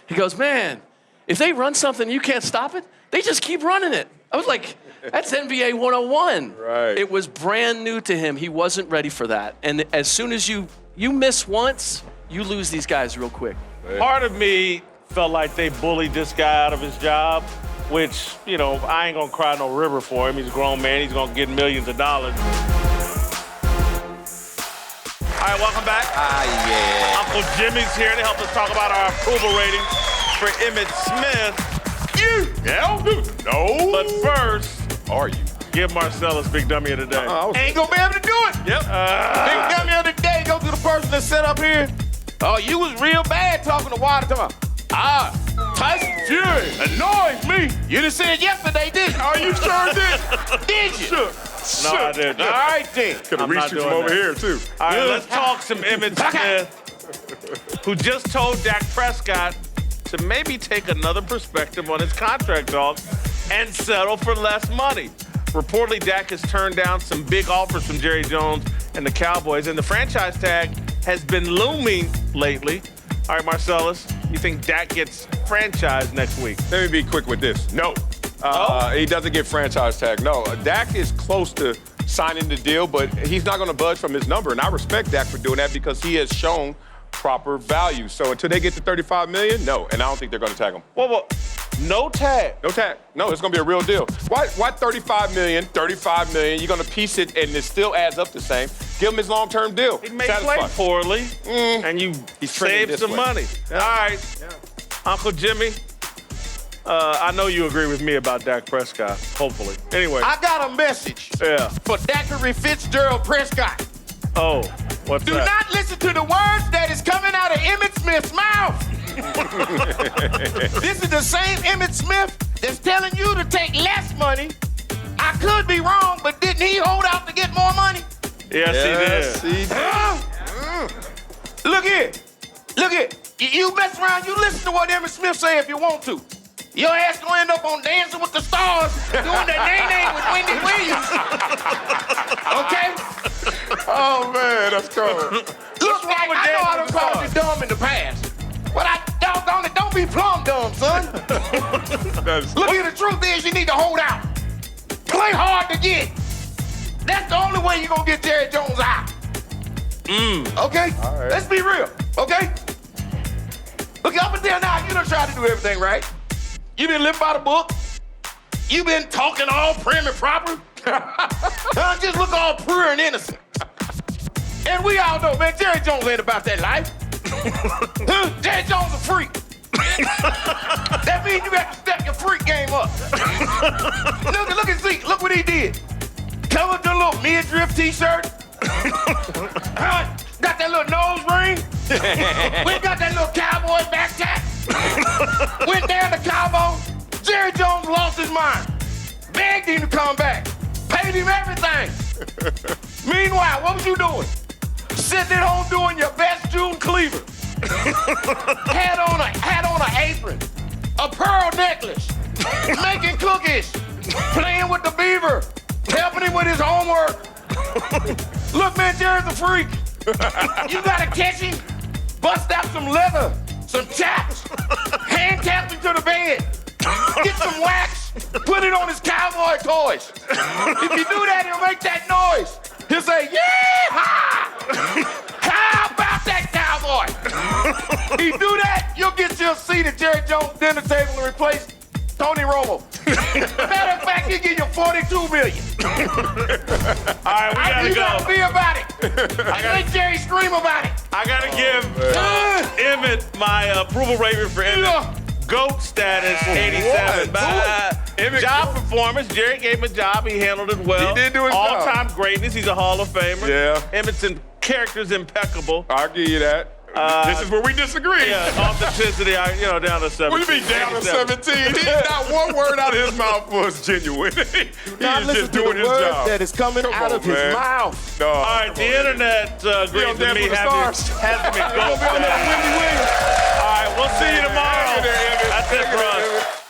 [SPEAKER 12] He goes, man, if they run something and you can't stop it, they just keep running it. I was like, that's NBA 101. Right. It was brand new to him. He wasn't ready for that. And as soon as you miss once, you lose these guys real quick.
[SPEAKER 2] Part of me felt like they bullied this guy out of his job, which, you know, I ain't gonna cry no river for him. He's a grown man. He's gonna get millions of dollars. All right, welcome back.
[SPEAKER 6] Yeah.
[SPEAKER 2] Uncle Jimmy's here to help us talk about our approval ratings for Emmitt Smith.
[SPEAKER 5] No.
[SPEAKER 2] But first,
[SPEAKER 5] are you?
[SPEAKER 2] Give Marcellus Big Dummy of the Day.
[SPEAKER 11] Ain't gonna be able to do it.
[SPEAKER 2] Yep.
[SPEAKER 11] Big Dummy of the Day, go to the person that set up here. Oh, you was real bad talking to Wilder. Tyson Fury annoys me. You just said yesterday, didn't you?
[SPEAKER 5] Oh, you sure did.
[SPEAKER 11] Did you?
[SPEAKER 5] Sure.
[SPEAKER 2] No, I didn't.
[SPEAKER 11] All right, then.
[SPEAKER 5] Could have reached you from over here, too.
[SPEAKER 2] All right, let's talk some Emmitt Smith, who just told Dak Prescott to maybe take another perspective on his contract talk and settle for less money. Reportedly, Dak has turned down some big offers from Jerry Jones and the Cowboys, and the franchise tag has been looming lately. All right, Marcellus, you think Dak gets franchised next week?
[SPEAKER 5] Let me be quick with this. No. He doesn't get franchise tag. No. Dak is close to signing the deal, but he's not going to budge from his number. And I respect Dak for doing that because he has shown proper value. So until they get to $35 million, no. And I don't think they're going to tag him.
[SPEAKER 2] Well, no tag.
[SPEAKER 5] No tag. No, it's going to be a real deal. Why $35 million? $35 million. You're going to piece it, and it still adds up the same. Give him his long-term deal.
[SPEAKER 2] He may play poorly, and you save some money. Yeah. All right. Yeah. Uncle Jimmy, I know you agree with me about Dak Prescott, hopefully. Anyway.
[SPEAKER 11] I got a message for Dackery Fitzgerald Prescott.
[SPEAKER 2] Oh, what's
[SPEAKER 11] Do
[SPEAKER 2] that?
[SPEAKER 11] not listen to the words that is coming out of Emmitt Smith's mouth. This is the same Emmitt Smith that's telling you to take less money. I could be wrong, but didn't he hold out to get more money?
[SPEAKER 2] Yes, he did.
[SPEAKER 11] Look here. Look here. You mess around, you listen to what Emmitt Smith say if you want to. Your ass gonna end up on Dancing with the Stars doing that nay-nay with Wendy Williams. Okay?
[SPEAKER 5] Oh, man, that's cold.
[SPEAKER 11] Look, I know I done called you dumb in the past. But I doggone it, don't be plumb dumb, son. Look here, the truth is you need to hold out. Play hard to get. That's the only way you're gonna get Jerry Jones out. Okay? All right. Let's be real, okay? Look, up until now, you done tried to do everything right. You been living by the book. You been talking all prim and proper. Just look all pure and innocent. And we all know, man, Jerry Jones ain't about that life. Jerry Jones a freak. That means you got to step your freak game up. Look at Zeke. Look what he did. Come with the little midriff t-shirt. Got that little nose ring. We got that little cowboy backpack. Went down to Cabo. Jerry Jones lost his mind. Begged him to come back. Paid him everything. Meanwhile, what was you doing? Sitting at home doing your best June Cleaver.
[SPEAKER 13] had on an apron, a pearl necklace, making cookies, playing with the beaver, helping him with his homework. Look, man, Jerry's a freak. You gotta catch him, bust out some leather, some chaps, handcuff him to the bed, get some wax, put it on his cowboy toys. If you do that, he'll make that noise. He'll say, yeah! How about that cowboy? He do that, you'll get you a seat at Jerry Jones' dinner table and replace Tony Romo. Matter of fact, he'll give you $42 million.
[SPEAKER 2] All right, we gotta
[SPEAKER 13] you
[SPEAKER 2] go.
[SPEAKER 13] gotta be about it. Make Jerry scream about it.
[SPEAKER 2] I gotta give Emmett my approval rating for Emmett. GOAT status, 87. Job performance. Jerry gave him a job. He handled it well.
[SPEAKER 5] He did do his job.
[SPEAKER 2] All-time greatness. He's a Hall of Famer.
[SPEAKER 5] Yeah.
[SPEAKER 2] Emmett's character's impeccable.
[SPEAKER 5] I'll give you that. This is where we disagree.
[SPEAKER 2] Yeah, authenticity, down to 17.
[SPEAKER 5] What do you mean down to 17? Not one word out of his mouth was genuine. He is just doing his job.
[SPEAKER 13] That is coming out of his mouth.
[SPEAKER 5] No,
[SPEAKER 2] all right, the internet agrees with me. Has me GOAT status. All right, we'll see you tomorrow. That's it for us.